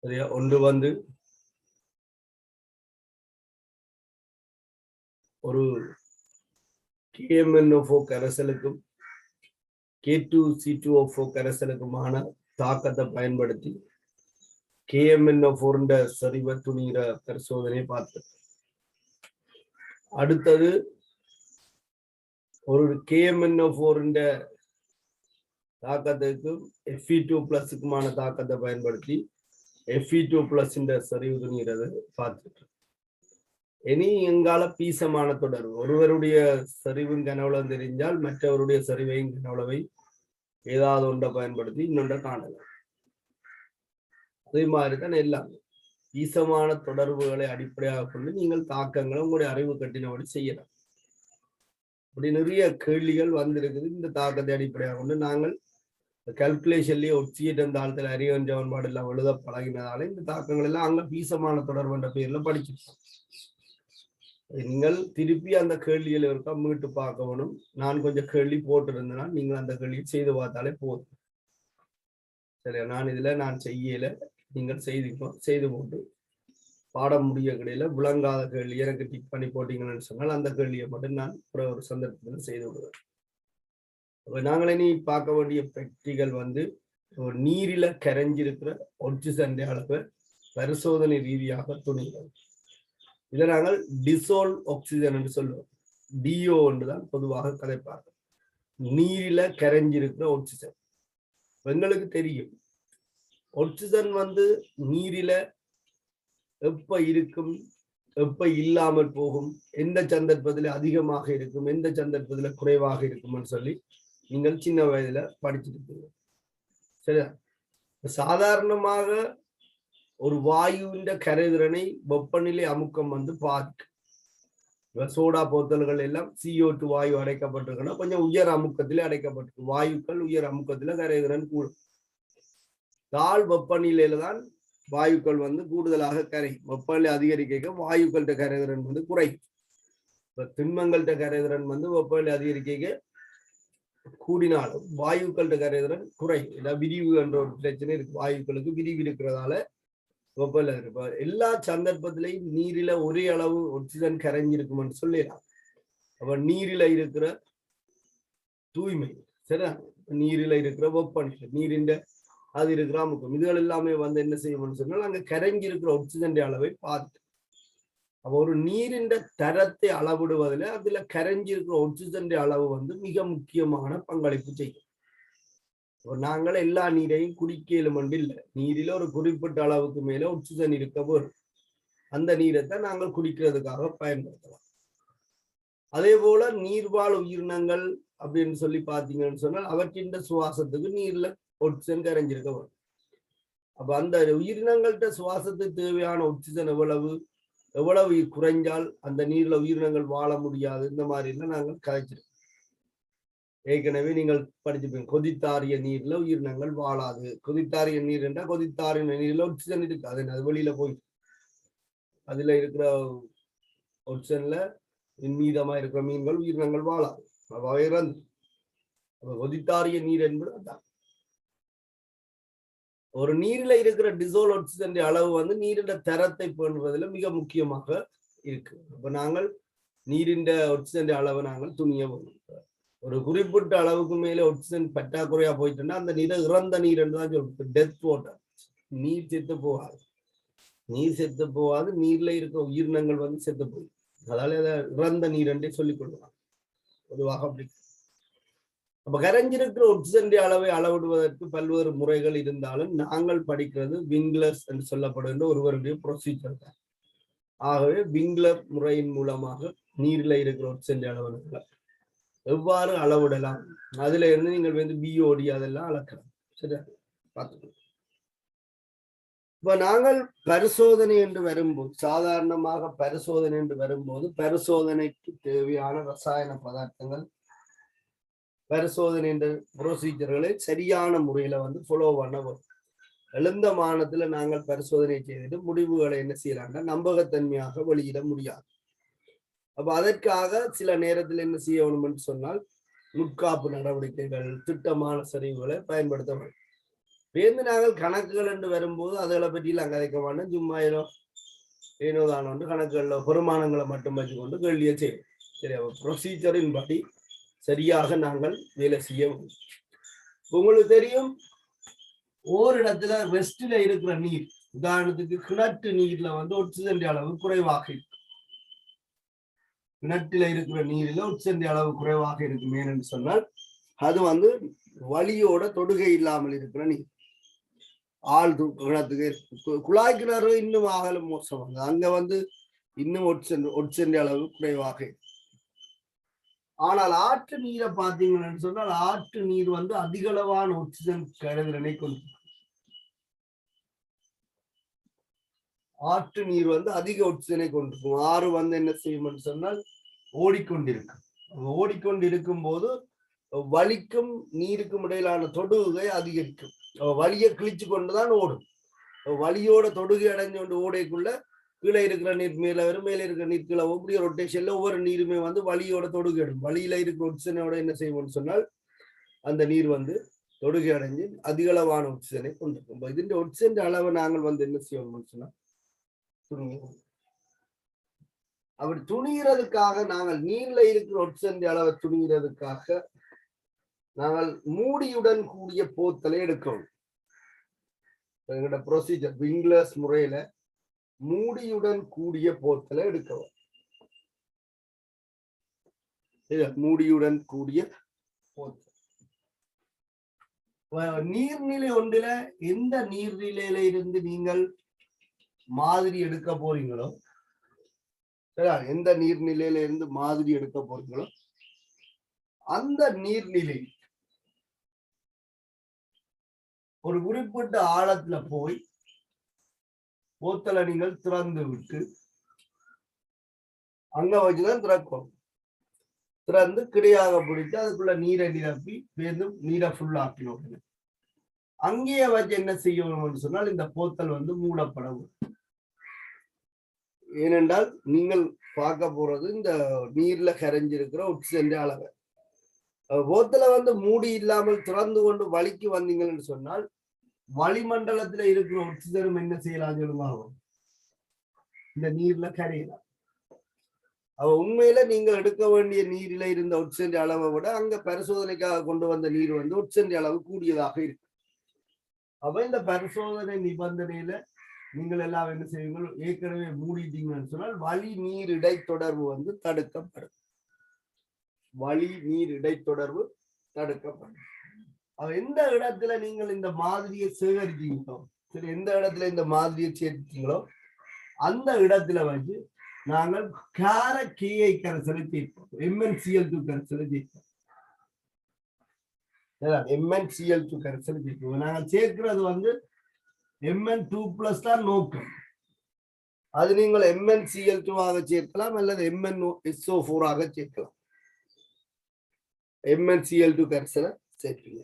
சரியா? ஒன்று வந்து ஒரு KMnO4 கரைசலுக்கும் K2C2O4 கரைசலுக்குமான தாக்கத்தை பயன்படுத்தி KMnO4 சரிவை துணிகிற பரிசோதனை பார்த்து, அடுத்தது ஒரு KMnO4 தாக்கத்துக்கும் Fe2+க்குமான தாக்கத்தை பயன்படுத்தி Fe2+ சரிவு துணிகிறது பார்த்துட்டு, இனி எங்கால பீசமான தொடர்பு, ஒருவருடைய சரிவின் கனவுளம் தெரிஞ்சால் மற்றவருடைய சரிவையும் கனவுளவை ஏதாவது ஒன்றை பயன்படுத்தி இன்னொன்றை காணலாம். அதே மாதிரிதான் எல்லாமே பீசமான தொடர்புகளை அடிப்படையாக கொண்டு நீங்கள் தாக்கங்களை உங்களுடைய அறிவு கட்டினபடி செய்யலாம். அப்படி நிறைய கேள்விகள் வந்திருக்குது. இந்த தாக்கத்தை அடிப்படையாக கொண்டு நாங்கள் கால்குலேஷன்லயே ஒட்சியேட்டம் தாழ்த்தல் அறிவன் சமன்பாடு எல்லாம் எழுத பழகினதால இந்த தாக்கங்கள் எல்லாம் அங்க பீசமான தொடர்பு என்ற பெயர்ல படிச்சிருக்கோம். நீங்கள் திருப்பி அந்த கேள்விகள் இருக்கா மீட்டு பார்க்கணும். நான் கொஞ்சம் கேள்வி போட்டிருந்தேன்னா நீங்கள் அந்த கேள்வியை செய்து பார்த்தாலே போதும். சரியா? நான் செய்யல, நீங்கள் செய்து போட்டு பாடம் முடிய கிடையில விளங்காத கேள்வி எனக்கு டிக் பண்ணி போட்டீங்கன்னு சொன்னால் அந்த கேள்வியை மட்டும் நான் ஒரு சந்தர்ப்பத்தில் செய்து விடுவேன். அப்ப நாங்கள் இனி பார்க்க வேண்டிய பெட்டிகள் வந்து நீரில கரைஞ்சிருக்கிற ஆக்சிஜன் அளவை பரிசோதனை ரீதியாக துணிகள். இதை நாங்கள் டிசோல்வ் ஆக்சிஜன் என்று சொல்லுவோம். டிஓ என்றுதான் பொதுவாக கதைப்பார்கள். நீரில கரைஞ்சிருக்கிற ஆக்சிஜன். எங்களுக்கு தெரியும் ஆக்சிஜன் வந்து நீரில எப்ப இருக்கும், எப்ப இல்லாமல் போகும், எந்த சந்தர்ப்பத்தில் அதிகமாக இருக்கும், எந்த சந்தர்ப்பத்தில் குறைவாக இருக்கும்னு சொல்லி நீங்கள் சின்ன வயதுல படிச்சிருக்கீங்க. சரியா? சாதாரணமாக ஒரு வாயுவின் கரைதிறனை வெப்பநிலை அமுக்கம் வந்து பாதிக்கும். சோடா போத்தல்கள் எல்லாம் CO2 வாயு அடைக்கப்பட்டிருக்குன்னா கொஞ்சம் உயர் அமுக்கத்திலே அடைக்கப்பட்டிருக்கு. வாயுக்கள் உயர் அமுக்கத்துல கரைதிறன் கூடும். தாழ் வெப்பநிலையில தான் வாயுக்கள் வந்து கூடுதலாக கரையும். வெப்பநிலை அதிகரிக்க வாயுக்கள்கிட்ட கரைதிறன் வந்து குறையும். இப்ப திண்மங்கள்கிட்ட கரைதிறன் வந்து வெப்பநிலை அதிகரிக்க கூடினாலும் வாயுக்கள்கிட்ட கரைதிறன் குறையும். இல்லை விரிவு என்ற ஒரு பிரச்சனை இருக்கு. வாயுக்களுக்கு விரிவு இருக்கிறதால வெப்பநிலை இருக்கு. எல்லா சந்தர்ப்பத்திலையும் நீரில ஒரே அளவு ஆக்சிஜன் கரைஞ்சிருக்கும்னு சொல்லலாம். அப்ப நீரில இருக்கிற தூய்மை, சரியா? நீரில இருக்கிற வெப்பநிலை, நீரின் அது இருக்கிற அமுக்கம், இதுகள் எல்லாமே வந்து என்ன செய்யணும்னு சொன்னால் அங்க கரைஞ்சிருக்கிற ஆக்சிஜன் அளவை பார்த்து, அப்ப ஒரு நீரின் தரத்தை அளவிடுவதில் அதுல கரைஞ்சிருக்கிற ஆக்சிஜன் அளவு வந்து மிக முக்கியமான பங்களிப்பு செய்யும். நாங்கள் எல்லா நீரையும் குடிக்கலும் இல்லை. நீரில ஒரு குறிப்பிட்ட அளவுக்கு மேல ஆக்சிஜன் இருக்க வரும். அந்த நீரைத்தான் நாங்கள் குடிக்கிறதுக்காக பயன்படுத்தலாம். அதே போல நீர்வாழ் உயிரினங்கள் அப்படின்னு சொல்லி பார்த்தீங்கன்னு சொன்னால் அவற்றின் சுவாசத்துக்கு நீர்ல ஆக்சிஜன் கரைஞ்சிருக்க வரும். அப்ப அந்த உயிரினங்கள்கிட்ட சுவாசத்துக்கு தேவையான ஆக்சிஜன் எவ்வளவு குறைஞ்சால் அந்த நீர்ல உயிரினங்கள் வாழ முடியாது. இந்த மாதிரி எல்லாம் நாங்கள் கரைச்சிருக்கோம். ஏற்கனவே நீங்கள் படிச்சிருப்பீங்க, கொதித்தாரிய நீர்ல உயிரினங்கள் வாழாது. கொதித்தாரிய நீர் என்றால் கொதித்தாரிய நீர்ல ஆக்சிஜன் இருக்கு, அது வெளியில போயிட்டு அதுல இருக்கிற ஆக்சிஜன்ல மீதமா இருக்கிற மீன்கள் உயிரினங்கள் வாழாது, இறந்து. கொதித்தாரிய நீர் என்பது அதான். ஒரு நீரில இருக்கிற டிசோல் ஆக்சிஜன் அளவு வந்து நீரின் தரத்தை பேணுவதில் மிக முக்கியமாக இருக்கு. அப்ப நாங்கள் நீரின் ஆக்சிஜன் அளவை நாங்கள் துணிய ஒரு குறிப்பிட்ட அளவுக்கு மேலே ஆக்சிஜன் பற்றாக்குறையா போயிட்டுன்னா அந்த நீரை இறந்த நீர் என்று தான் சொல்லுவோம். Death water. நீர் செத்து போகாது. நீர் செத்து போகாது, நீர்ல இருக்கிற உயிரினங்கள் வந்து செத்து போகும். அதால அதை இறந்த நீர் என்றே சொல்லிக் கொள்வாங்க பொதுவாக. அப்படி அப்ப கரைஞ்சிருக்கிற ஆக்சிஜன் அளவை அளவிடுவதற்கு பல்வேறு முறைகள் இருந்தாலும் நாங்கள் படிக்கிறது விங்லர்ஸ் என்று சொல்லப்படுகின்ற ஒருவருடைய ப்ரொசீஜர் தான். ஆகவே விங்லர் முறையின் மூலமாக நீரில் இருக்கிற ஆக்சிஜன் அளவுகளை எவ்வாறு அளவிடலாம், அதுல இருந்து நீங்கள் வந்து BOD அதெல்லாம் அளக்கலாம். சரியா? பார்த்துக்கலாம். இப்ப நாங்கள் பரிசோதனை என்று வரும்போது, சாதாரணமாக பரிசோதனை என்று வரும்போது பரிசோதனைக்கு தேவையான ரசாயன பதார்த்தங்கள், பரிசோதனை என்ற ப்ரொசீஜர்களை சரியான முறையில வந்து ஃபாலோ பண்ண வரும். எழுந்த மானத்துல நாங்கள் பரிசோதனை செய்துட்டு முடிவுகளை என்ன செய்யலாம்னா நம்பகத்தன்மையாக வெளியிட முடியாது. அப்ப அதற்காக சில நேரத்தில் என்ன செய்யணும் என்று சொன்னால் நுட்காப்பு நடவடிக்கைகள், திட்டமான சரிவுகளை பயன்படுத்த வேண்டும். பேருந்து நாங்கள் கணக்குகள் என்று வரும்போது அதுகளை பற்றியெல்லாம் கதைக்க மாட்டோம். சும்மா ஏனோ தானோ கணக்குகளில் பெருமானங்களை மட்டும் வச்சுக்கொண்டு கேள்வியை செய்யும். சரி, ப்ரொசீஜரின் படி சரியாக நாங்கள் வேலை செய்ய. உங்களுக்கு தெரியும், ஓரிடத்துல வெஸ்ட்ல இருக்கிற நீர், உதாரணத்துக்கு கிணற்று நீர்ல ஆக்சிஜன் அளவு குறைவாக இருக்கு. கிணற்றில இருக்கிற நீரில் ஆக்சிஜன் அளவு குறைவாக இருக்கும். ஏன்னு சொன்னால் அது வலியோட தொடுகை இல்லாமல் இருக்கிற நீர். ஆள் கிணத்துக்கு குழாய் கிணறு இன்னும் ஆகலும் மோசம். அங்க இன்னும் ஆக்சிஜன் அளவு குறைவாக இருக்கு. ஆனால் ஆற்று நீரை பார்த்தீங்கன்னு சொன்னால் ஆற்று நீர் அதிகளவான ஆக்சிஜன் கலவை கொண்டு, ஆற்று நீர் அதிக ஆக்சிஜனை கொண்டிருக்கும். ஆறு என்ன செய்யும் சொன்னால் ஓடிக்கொண்டிருக்கும். ஓடிக்கொண்டிருக்கும் போது வலிக்கும் நீருக்கும் இடையிலான தொடுகை அதிகரிக்கும். வலியை கிழிச்சு கொண்டுதான் ஓடும். வலியோட தொடுகை அடைஞ்சு கொண்டு ஓடைக்குள்ள கீழே இருக்கிற நீர் மேல வரும், மேல இருக்கிற நீர் கீழே ஒவ்வொரு ரொட்டேஷன்ல ஒவ்வொரு நீருமே வலியோட தொடுகை அடையும். வலியில இருக்கிற ஆக்சிஜனோட என்ன செய்வோம்னு சொன்னால் அந்த நீர் தொடுகை அடைஞ்சு அதிகளவான ஆக்சிஜனை கொண்டிருக்கும். இதுன்ற ஆக்சிஜன் அளவை நாங்கள் என்ன செய்யணும்னு சொன்னா துணியும். அப்படி துணிகிறதுக்காக நாங்கள் நீர்ல இருக்கிற ஆக்சிஜன் அளவை துணிகிறதுக்காக நாங்கள் மூடியுடன் கூடிய போத்தலை எடுக்கணும். எங்களோட ப்ரொசீஜர் விங்லர்ஸ் முறையில மூடியுடன் கூடிய போத்தலை எடுக்கவும். மூடியுடன் கூடிய போத்தல். நீர்நிலை ஒன்றில எந்த நீர்நிலையில இருந்து நீங்கள் மாதிரி எடுக்க போறீங்களோ, எந்த நீர்நிலையில இருந்து மாதிரி எடுக்க போறீங்களோ அந்த நீர்நிலை ஒரு குறிப்பிட்ட ஆழத்துல போய் போத்தலை நீங்கள் திறந்து விட்டு அங்க வச்சுதான் திறக்கும். திறந்து கிடையாக பிடித்து அதுக்குள்ள நீரை நிரப்பி மீண்டும் நீரை ஃபுல்லாக்கணும். அங்கேயே வச்சு என்ன செய்யணும்னு சொன்னால் இந்த போத்தல் மூடப்படவும். ஏனென்றால் நீங்கள் பார்க்க போறது இந்த நீர்ல கரைஞ்சிருக்கிற ஆக்சிஜன் அளவை. போத்தலை மூடி இல்லாமல் திறந்து கொண்டு வலிக்கு வந்தீங்கன்னு சொன்னால் வளிமண்டலத்துல இருக்கிற ஆக்சிஜனும் என்ன செய்யலாம் சொல்லுவாங்க, இந்த நீர்ல கரையலாம். உண்மையில நீங்க எடுக்க வேண்டிய நீரில இருந்த ஆக்சிஜன் அளவை விட அங்க பரிசோதனைக்காக கொண்டு வந்த நீர் ஆக்சிஜன் அளவு கூடியதாக இருக்கு. அப்ப இந்த பரிசோதனை நிபந்தனையில நீங்கள் எல்லாம் என்ன செய்வீங்க, ஏற்கனவே மூடிட்டீங்கன்னு சொன்னால் வளி நீர் இடைத்தொடர்பு தடுக்கப்படும். வளி நீர் இடைத்தொடர்பு தடுக்கப்படும். எந்த இடத்துல நீங்கள் இந்த மாதிரியை சேகரிச்சீங்களோ, சரி, எந்த இடத்துல இந்த மாதிரியை சேர்த்தீங்களோ அந்த இடத்துல நாங்கள் கார கேஐ கரைசலை சேர்ப்போம். MnCl2 கரைசலை சேர்ப்போம். MnCl2 கரைசலை சேர்ப்போம். நாங்கள் சேர்க்கிறது Mn2+ தான் நோக்கம். அது நீங்கள் MnCl2 ஆக சேர்க்கலாம் அல்லது MnSO4 ஆக சேர்க்கலாம். MnCl2 கரைசலை சேர்ப்பீங்க.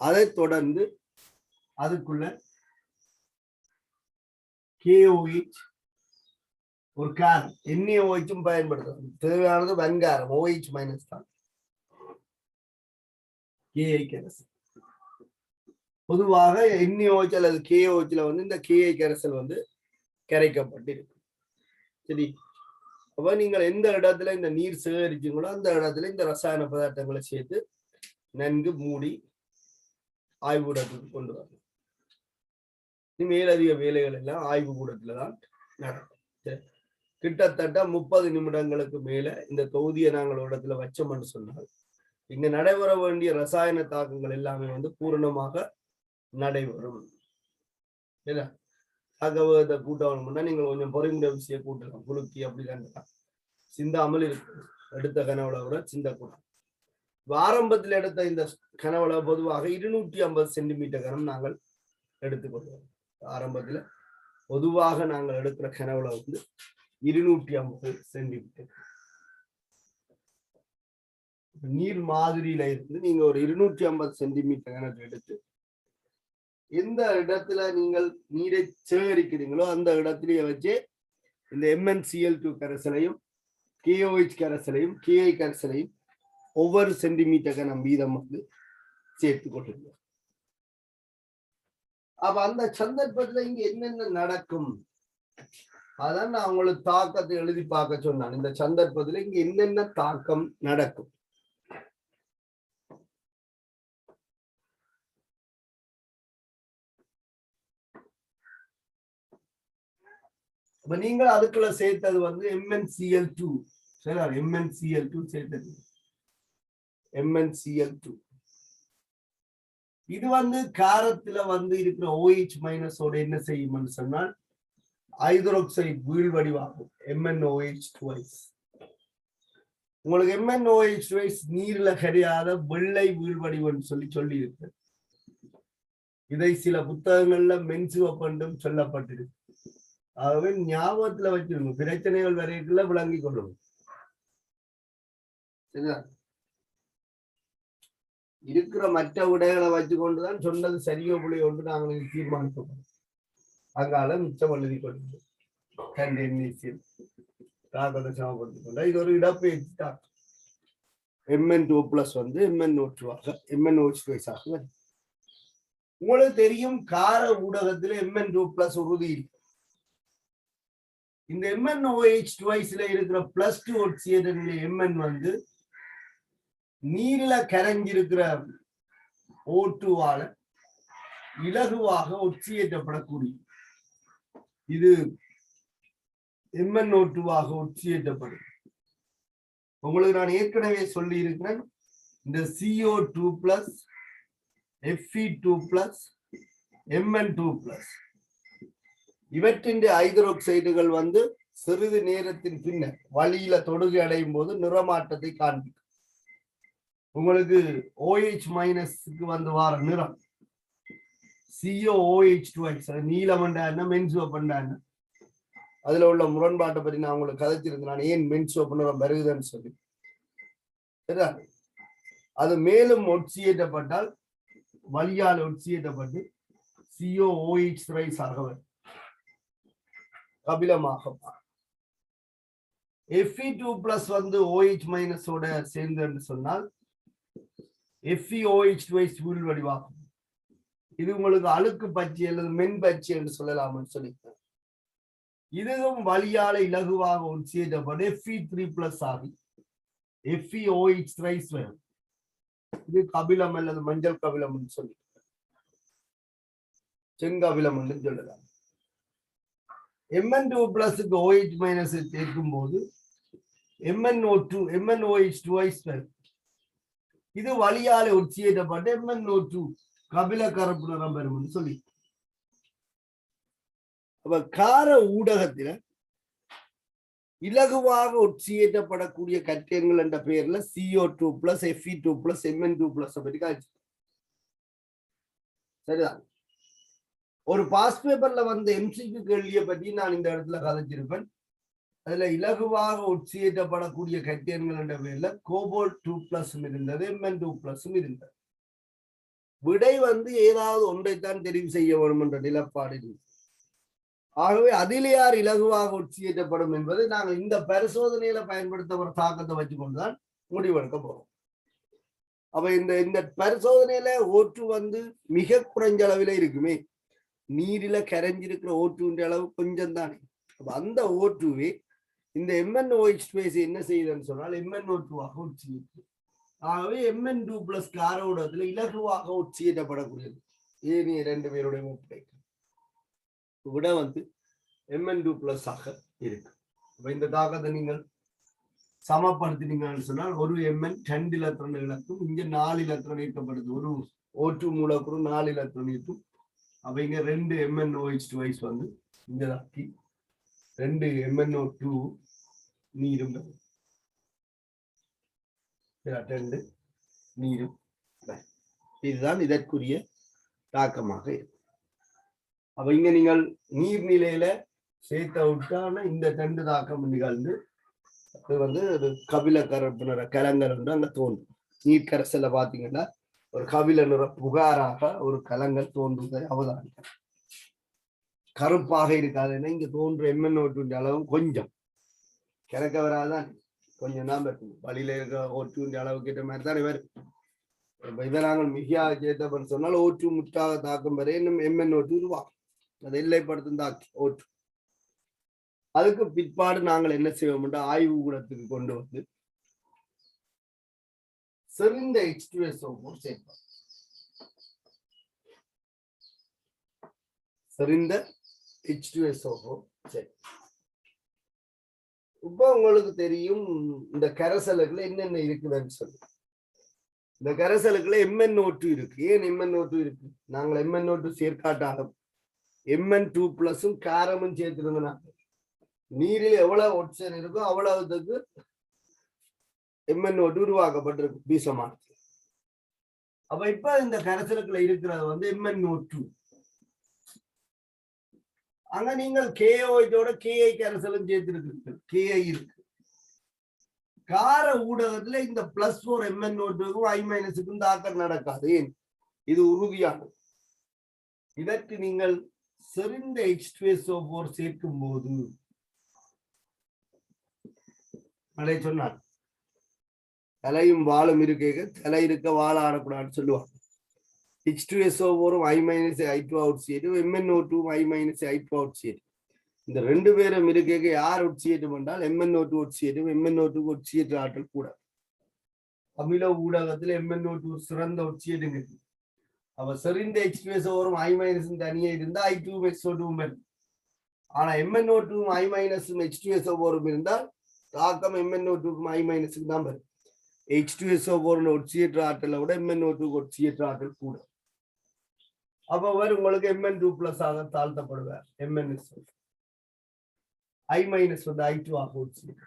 அதை தொடர்ந்து அதுக்குள்ள KOH ஒரு காரம், NaOH பயன்படுத்தலாம். தேவையானது வெங்காரம், OH- தான். KI கரைசல் பொதுவாக NaOH அல்லது KOHல இந்த KI கரைசல் கரைக்கப்பட்டிருக்கு. சரி, அப்ப நீங்கள் எந்த இடத்துல இந்த நீர் சேகரிச்சீங்களோ அந்த இடத்துல இந்த ரசாயன பதார்த்தங்களை சேர்த்து நன்கு மூடி ஆய்வுக்கூடத்துக்கு கொண்டு வரணும். மேலதிக வேலைகள் எல்லாம் ஆய்வு கூடத்துலதான் நடக்கும். கிட்டத்தட்ட 30 நிமிடங்களுக்கு மேல இந்த தொகுதியை நாங்கள் இடத்துல வச்சோம்னு சொன்னால் இங்க நடைபெற வேண்டிய ரசாயன தாக்கங்கள் எல்லாமே பூரணமாக நடைபெறும். தாக்கத்தை கூட்டணும்னா நீங்கள் கொஞ்சம் பொறிமுறை விஷயம் கூட்டலாம். குலுக்கி அப்படிதான் சிந்தாமல் இருக்கு. எடுத்த கனவுல விட சிந்தக்கூடாது. ஆரம்பத்தில் எடுத்த இந்த கனவுல பொதுவாக 250 சென்டிமீட்டர் கனம் நாங்கள் எடுத்துக்கொள்வோம். ஆரம்பத்துல பொதுவாக நாங்கள் எடுக்கிற கனவுல 250 சென்டிமீட்டர். நீர் மாதிரியில இருந்து நீங்க ஒரு 250 சென்டிமீட்டர் கணக்கு எடுத்து எந்த இடத்துல நீங்கள் நீரை சேகரிக்கிறீங்களோ அந்த இடத்திலேயே வச்சு இந்த MnCl2 கரைசலையும் KOH கரைசலையும் KI கரைசலையும் ஒவ்வொரு சென்டிமீட்டர் கனம் வீதம் சேர்த்து கொண்டிருக்கிறோம். அப்ப அந்த சந்தர்ப்பத்துல இங்க என்னென்ன நடக்கும் அதான் நான் உங்களுக்கு தாக்கத்தை எழுதி பார்க்க சொன்னேன். இந்த சந்தர்ப்பத்துல இங்க என்னென்ன தாக்கம் நடக்கும். அப்ப நீங்கள் அதுக்குள்ள சேர்த்தது வந்து MnCl2 சரி, MnCl2 சேர்த்தது MnCl2. இது வந்து காரத்துல வந்து இருக்கிற OH மைனஸோட என்ன செய்யும் சொன்னால் ஹைட்ரோக்சைடு வீழ்வடிவாகும் MnOH twice. உங்களுக்கு MnOH twice நீர்ல கிடையாத வெள்ளை வீழ்வடிவன்னு சொல்லி இருக்கு. இதை சில புத்தகங்கள்ல மென்சுவப்பண்டும் சொல்லப்பட்டிருக்கு. ஆகவே ஞாபகத்துல வச்சிருங்க, பிரச்சனைகள் வரைக்குள்ள விளங்கி கொள்ளும். இருக்கிற மற்ற விடைகளை வச்சு கொண்டுதான் சொன்னது சரியோ புள்ளியோ ஒன்று நாங்கள் தீர்மானிக்கணும். அங்கால மிச்சம் எழுதி கொண்டு தாக்கத்தை சமப்படுத்திக் கொண்டா இது ஒரு இடப்பெயர்ச்சி தாக்கம். Mn2+ வந்து MnO2 ஆக MnOH ஆக வரும். உங்களுக்கு தெரியும் கார ஊடகத்துல Mn2+ உறுதி. இந்த MnOH twice இருக்கிற +2 ஒட்சியேற்ற நிலை Mn வந்து நீர்ல கரைஞ்சிருக்கிற O2 ஆல இலகுவாக ஒட்சியேற்றப்படக்கூடிய இது MnO2 ஆக ஒட்சியேற்றப்படும். உங்களுக்கு நான் ஏற்கனவே சொல்லி இருக்கிறேன், இந்த CO2+, Fe2+, Mn2+ இவற்றின் ஹைட்ரோக்சைடுகள் வந்து சிறிது நேரத்தின் பின்னர் வழியில தொடுகை அடையும் போது நிறமாற்றத்தை காண்பிக்கும். உங்களுக்கு OH மைனஸ்க்கு வந்து வார நிறம் COOH twice நீலம் என்ன மென்சுவப் என்ன அதுல உள்ள முரண்பாட்டை பற்றி நான் உங்களுக்கு கதைச்சிருந்தேன். நான் ஏன் மென்சுவப் நிறம் வருகுதுன்னு சொல்லி சரியா. அது மேலும் ஒட்சியேற்றப்பட்டால் வழியால் ஒட்சியேற்றப்பட்டு COOH twice ஆக வரும், கபிலமாக. Fe2+ வந்து OH மைனஸோட சேர்ந்து சொன்னால் FeOH twice வீழ்வடிவாகும். இது உங்களுக்கு அழுக்கு பச்சை அல்லது மென் பச்சை என்று சொல்லலாம்னு சொல்லியிருக்கேன். இதுவும் வழியால இலகுவாக ஒட்சியேற்றப்பட்டு Fe3+ ஆகி FeOH twice வரும். இது கபிலம் அல்லது மஞ்சள் கபிலம் என்று சொல்லி செங்கபிலம் என்று சொல்லலாம். Mn2+க்கு OH மைனஸ் சேர்க்கும் போது MnOH twice வரும். இது வழியால ஒட்சியேற்றப்பட்டு MnO2 கபில கருப்பு நிறம் பெறும் சொல்லி. அப்ப கார ஊடகத்தில இலகுவாக ஒட்சியேற்றப்படக்கூடிய கட்டியங்கள் என்ற பெயர்ல CO2+, Fe2+, Mn2+ பற்றி காய்ச்சி சரிதான். ஒரு பாஸ் பேப்பர்ல வந்து MCQ கேள்வியை பற்றி நான் இந்த இடத்துல கதைச்சிருப்பேன். அதுல இலகுவாக ஒட்சியேற்றப்படக்கூடிய கட்டியன்கள் என்ற பெயர்ல Cobalt2+ இருந்தது, Mn2+ இருந்தது. விடை வந்து ஏதாவது ஒன்றைத்தான் தெரிவு செய்ய வேண்டும் என்ற நிலப்பாடு. ஆகவே அதில் யார் இலகுவாக ஒட்சியேற்றப்படும் என்பது நாங்கள் இந்த பரிசோதனையில பயன்படுத்த ஒரு தாக்கத்தை வச்சுக்கொண்டுதான் முடிவெடுக்க போறோம். அப்ப இந்த பரிசோதனையில O2 வந்து மிக குறைஞ்ச அளவில இருக்குமே, நீரில கரைஞ்சிருக்கிற O2 அளவு கொஞ்சம் தானே. அப்ப அந்த O2வே இந்த MnOH twice என்ன செய்யுதுன்னு சொன்னால் MnO2 ஆக ஒட்சியேற்று. ஆகவே Mn2+ கார ஊடகத்துல இலகுவாக ஒட்சியேற்றப்படக்கூடியது ஏனைய ரெண்டு பேருடைய முப்படை விட வந்து Mn2+ ஆக இருக்கு. இந்த தாக்கத்தை நீங்கள் சமப்படுத்தினீங்கன்னு சொன்னால் ஒரு Mn 2 இலத்திரன் இழக்கும், இங்க 4 இலத்திரன் ஈர்க்கப்படுது. ஒரு O2 மூலக்கூறு 4 இலத்திரன் ஈர்க்கும். அப்ப இங்க 2 MnOH twice வந்து இங்க தாக்கி 2 MnO2 நீரும் 2 நீரும். இதுதான் இதற்குரிய தாக்கமாக இருக்கும். அப்ப இங்க நீங்கள் நீர்நிலையில சேர்த்த விட்டான இந்த 2 தாக்கம் நிகழ்ந்து அது வந்து ஒரு கபில கருப்பு நிற கலங்கள் வந்து அங்க தோன்றும். நீர்க்கரசல பாத்தீங்கன்னா ஒரு கபில நிற புகாராக ஒரு கலங்கள் தோன்றுவதை அவதானிக்க. கருப்பாக இருக்காதுன்னா இங்க தோன்ற MnO2 அளவும் கொஞ்சம் கிழக்க வராதான், கொஞ்சம் தான் இருக்கும். வழியில இருக்க O2 அளவுக்கு ஏற்ற மாதிரி தானே வரும். இதை நாங்கள் மிகையாக சேர்த்தப்பன்னு சொன்னால் O2 முற்றாக தாக்கும் வரை இன்னும் MnO2 உருவாகும். அதை எல்லைப்படுத்தும் தாக்கி O2. அதுக்கு பிற்பாடு நாங்கள் என்ன செய்வோம் ஆய்வு கூடத்துக்கு கொண்டு வந்து செறிந்த H2SO4 சேர்ப்போம். செறிந்த H2SO4 சரி. இப்போ உங்களுக்கு தெரியும் இந்த கரைசலுக்குள்ள என்னென்ன இருக்குதுன்னு சொல்லி. இந்த கரைசலுக்குள்ள MnO2 இருக்கு. ஏன் MnO2 இருக்கு? நாங்கள் MnO2 சேர்க்காட்டாலும் Mn2+ காரமும் சேர்த்திருந்தோம்னா நீரில் எவ்வளவு ஆக்சிஜன் இருக்கோ அவ்வளவுக்கு MnO2 உருவாக்கப்பட்டிருக்கு பீசமானது. அப்ப இப்ப இந்த கரைசலுக்குள்ள இருக்கிறது வந்து MnO2. அங்க நீங்கள் KOH Ki கரைசலும் சேர்த்திருக்கிறீர்கள். Ki இருக்கு. கார ஊடகத்துல இந்த +4 MnO2க்கும் I- தாக்கம் நடக்காது. ஏன்? இது உறுதியானது. இதற்கு நீங்கள் செறிந்த H2SO4 சேர்க்கும் போது அதை சொன்னார் தலையும் வாழும் இருக்க தலை இருக்க வாழ ஆடக்கூடாதுன்னு சொல்லுவாங்க. H2SO4 I- out செய்யும், MnO2 I- out செய்யும். இந்த ரெண்டு பேரும் இருக்க யார் ஒட்சியேட்டும் என்றால் MnO2 ஒட்சியேட்டும். MnO2 ஒட்சியேற்ற ஆற்றல் கூட. அமில ஊடகத்தில் MnO2 சிறந்த ஒட்சியேட்டும் இருக்கு. அப்ப செறிந்த H2SO4 I- தனியே இருந்தா I2 SO2 வரும். ஆனா MnO2 I- H2SO4 இருந்தால் தாக்கம் MnO2 I- தான் வரும். H2SO4 ஒட்சியேற்ற ஆற்றலை விட MnO2 ஒட்சியேற்ற ஆற்றல் கூட. அப்ப உங்களுக்கு Mn2+ ஆக தாழ்த்தப்படுவார். MnSO I- வந்து I2 ஆக ஒட்சியேற்ற.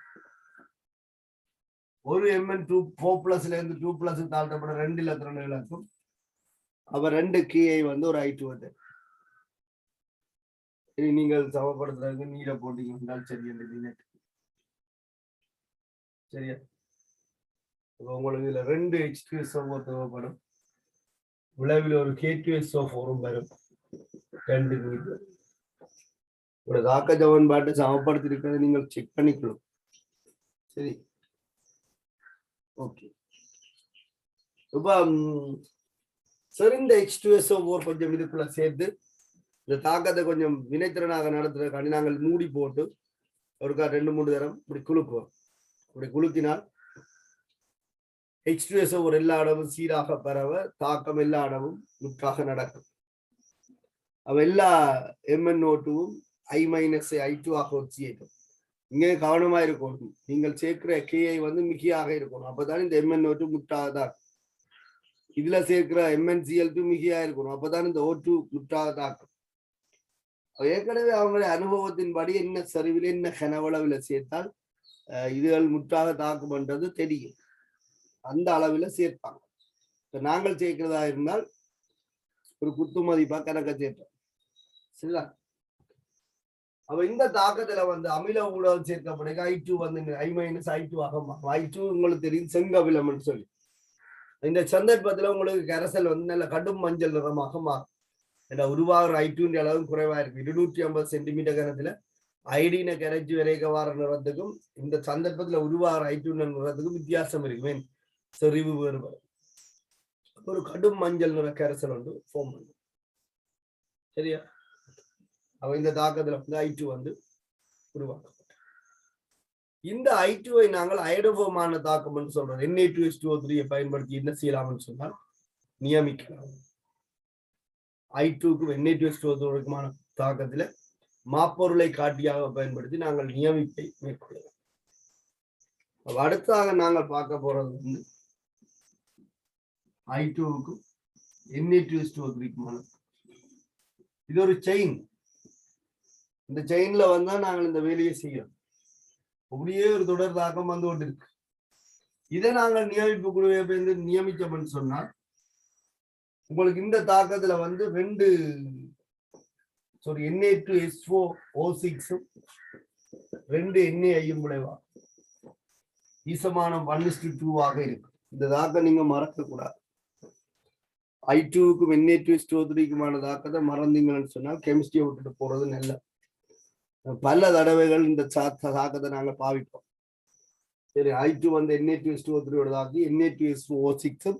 ஒரு Mn4+ இருந்து 2+ தாழ்த்தப்பட 2 இலத்திரன் இழக்கும். அப்ப 2 Ki வந்து ஒரு I2 வந்து நீங்கள் சமப்படுத்துறதுக்கு நீரை போட்டீங்க சரி என்று சரியா? உங்களுக்கு இதுல 2 H2SO4 தேவைப்படும். விளைவில் ஒரு K2SO4 வரும். 2 ஒரு தாக்க சமன்பாட்டை சமப்படுத்தி இருக்கிறத நீங்கள் செக் பண்ணிக்கணும். சரி, ஓகே. இப்ப செறிந்த H2SO4 கொஞ்சம் இதுக்குள்ள சேர்த்து இந்த தாக்கத்தை கொஞ்சம் வினைத்திறனாக நடத்துறதுக்காண்டி நாங்கள் மூடி போட்டு ஒருக்கா 2-3 தரம் இப்படி குலுக்குவோம். இப்படி குலுக்கினால் H2SO4 எல்லா இடமும் சீராக பரவ தாக்கம் எல்லா இடமும் முற்றாக நடக்கும். அவ எல்லா MnO2வும் I- I2 ஆக ஒட்சியேட்டும். இங்கே கவனமா இருக்கணும். நீங்கள் சேர்க்கிற Ki வந்து மிகையாக இருக்கணும். அப்பதான் இந்த MnO2 முற்றாக தான். இதுல சேர்க்கிற MnCl2 மிகையா இருக்கணும். அப்பதான் இந்த O2 முற்றாக தாக்கும். ஏற்கனவே அவங்களுடைய அனுபவத்தின்படி என்ன சரிவில் என்ன கனவளவில் சேர்த்தால் இதுகள் முற்றாக தாக்கும் என்றது தெரியும். அந்த அளவில் சேர்ப்பாங்க. இப்ப நாங்கள் சேர்க்கிறதா இருந்தால் ஒரு குத்து மதிப்பா கணக்க சேர்ப்போம். சரிங்களா? அப்ப இந்த தாக்கத்துல வந்து அமில ஊடகம் சேர்க்கப்பட I2 வந்து I- I2 ஆக மாறும். I2 உங்களுக்கு தெரியும் செங்கவிலம் சொல்லி. இந்த சந்தர்ப்பத்துல உங்களுக்கு கரைசல் வந்து நல்ல கடும் மஞ்சள் நிறமாக மாறும். உருவாகிற I2 அளவு குறைவா இருக்கு. 250 சென்டிமீட்டர் கனத்துல ஐடினை கரைச்சி வரைக்க வார நிறத்துக்கும் இந்த சந்தர்ப்பத்துல உருவாகிற I2 நிறத்துக்கும் வித்தியாசம் இருக்கு. செறிவு வேறுபடும். ஒரு கடும் மஞ்சள் நிற கரைசல் வந்து ஃபார்ம் பண்ணும். சரியா? அவ இந்த தாக்கத்துல வந்து I2 வந்து உருவாக்கப்பட்ட இந்த I2-வை நாங்கள் அயோடோபமான தாக்கம் என்று சொல்றோம். Na2H2O3 பயன்படுத்தி என்ன செய்யலாம்னு சொன்னால் நியமிக்கலாம். I2க்கும் Na2H2O3க்குமான தாக்கத்துல மாப்பொருளை காட்டியாக பயன்படுத்தி நாங்கள் நியமிப்பை மேற்கொள்ளலாம். அடுத்ததாக நாங்கள் பார்க்க போறது வந்து I2க்கும் Na2H2O3க்குமான இது ஒரு செயின். இந்த செயின்ல வந்தா நாங்கள் இந்த வேலையை செய்யறோம். அப்படியே ஒரு தொடர் தாக்கம் வந்து கொண்டு இருக்கு. இதை நாங்கள் நியமிப்பு குழுவை நியமிச்சோம்னு சொன்னால் உங்களுக்கு இந்த தாக்கத்துல வந்து Na2SO6 2 NaI விளைவா ஈசமானம் 1:2 ஆக இருக்கு. இந்த தாக்கம் நீங்க மறக்க கூடாது. I2க்கும் Na2H2O3க்குமான தாக்கத்தை மறந்தீங்கன்னு சொன்னால் கெமிஸ்ட்ரியை விட்டுட்டு போறது நல்ல. பல தடவைகள் இந்த தாக்கத்தை நாங்க பாவிப்போம். சரி, I2 வந்து Na2H2O3 தாக்கி Na2SO6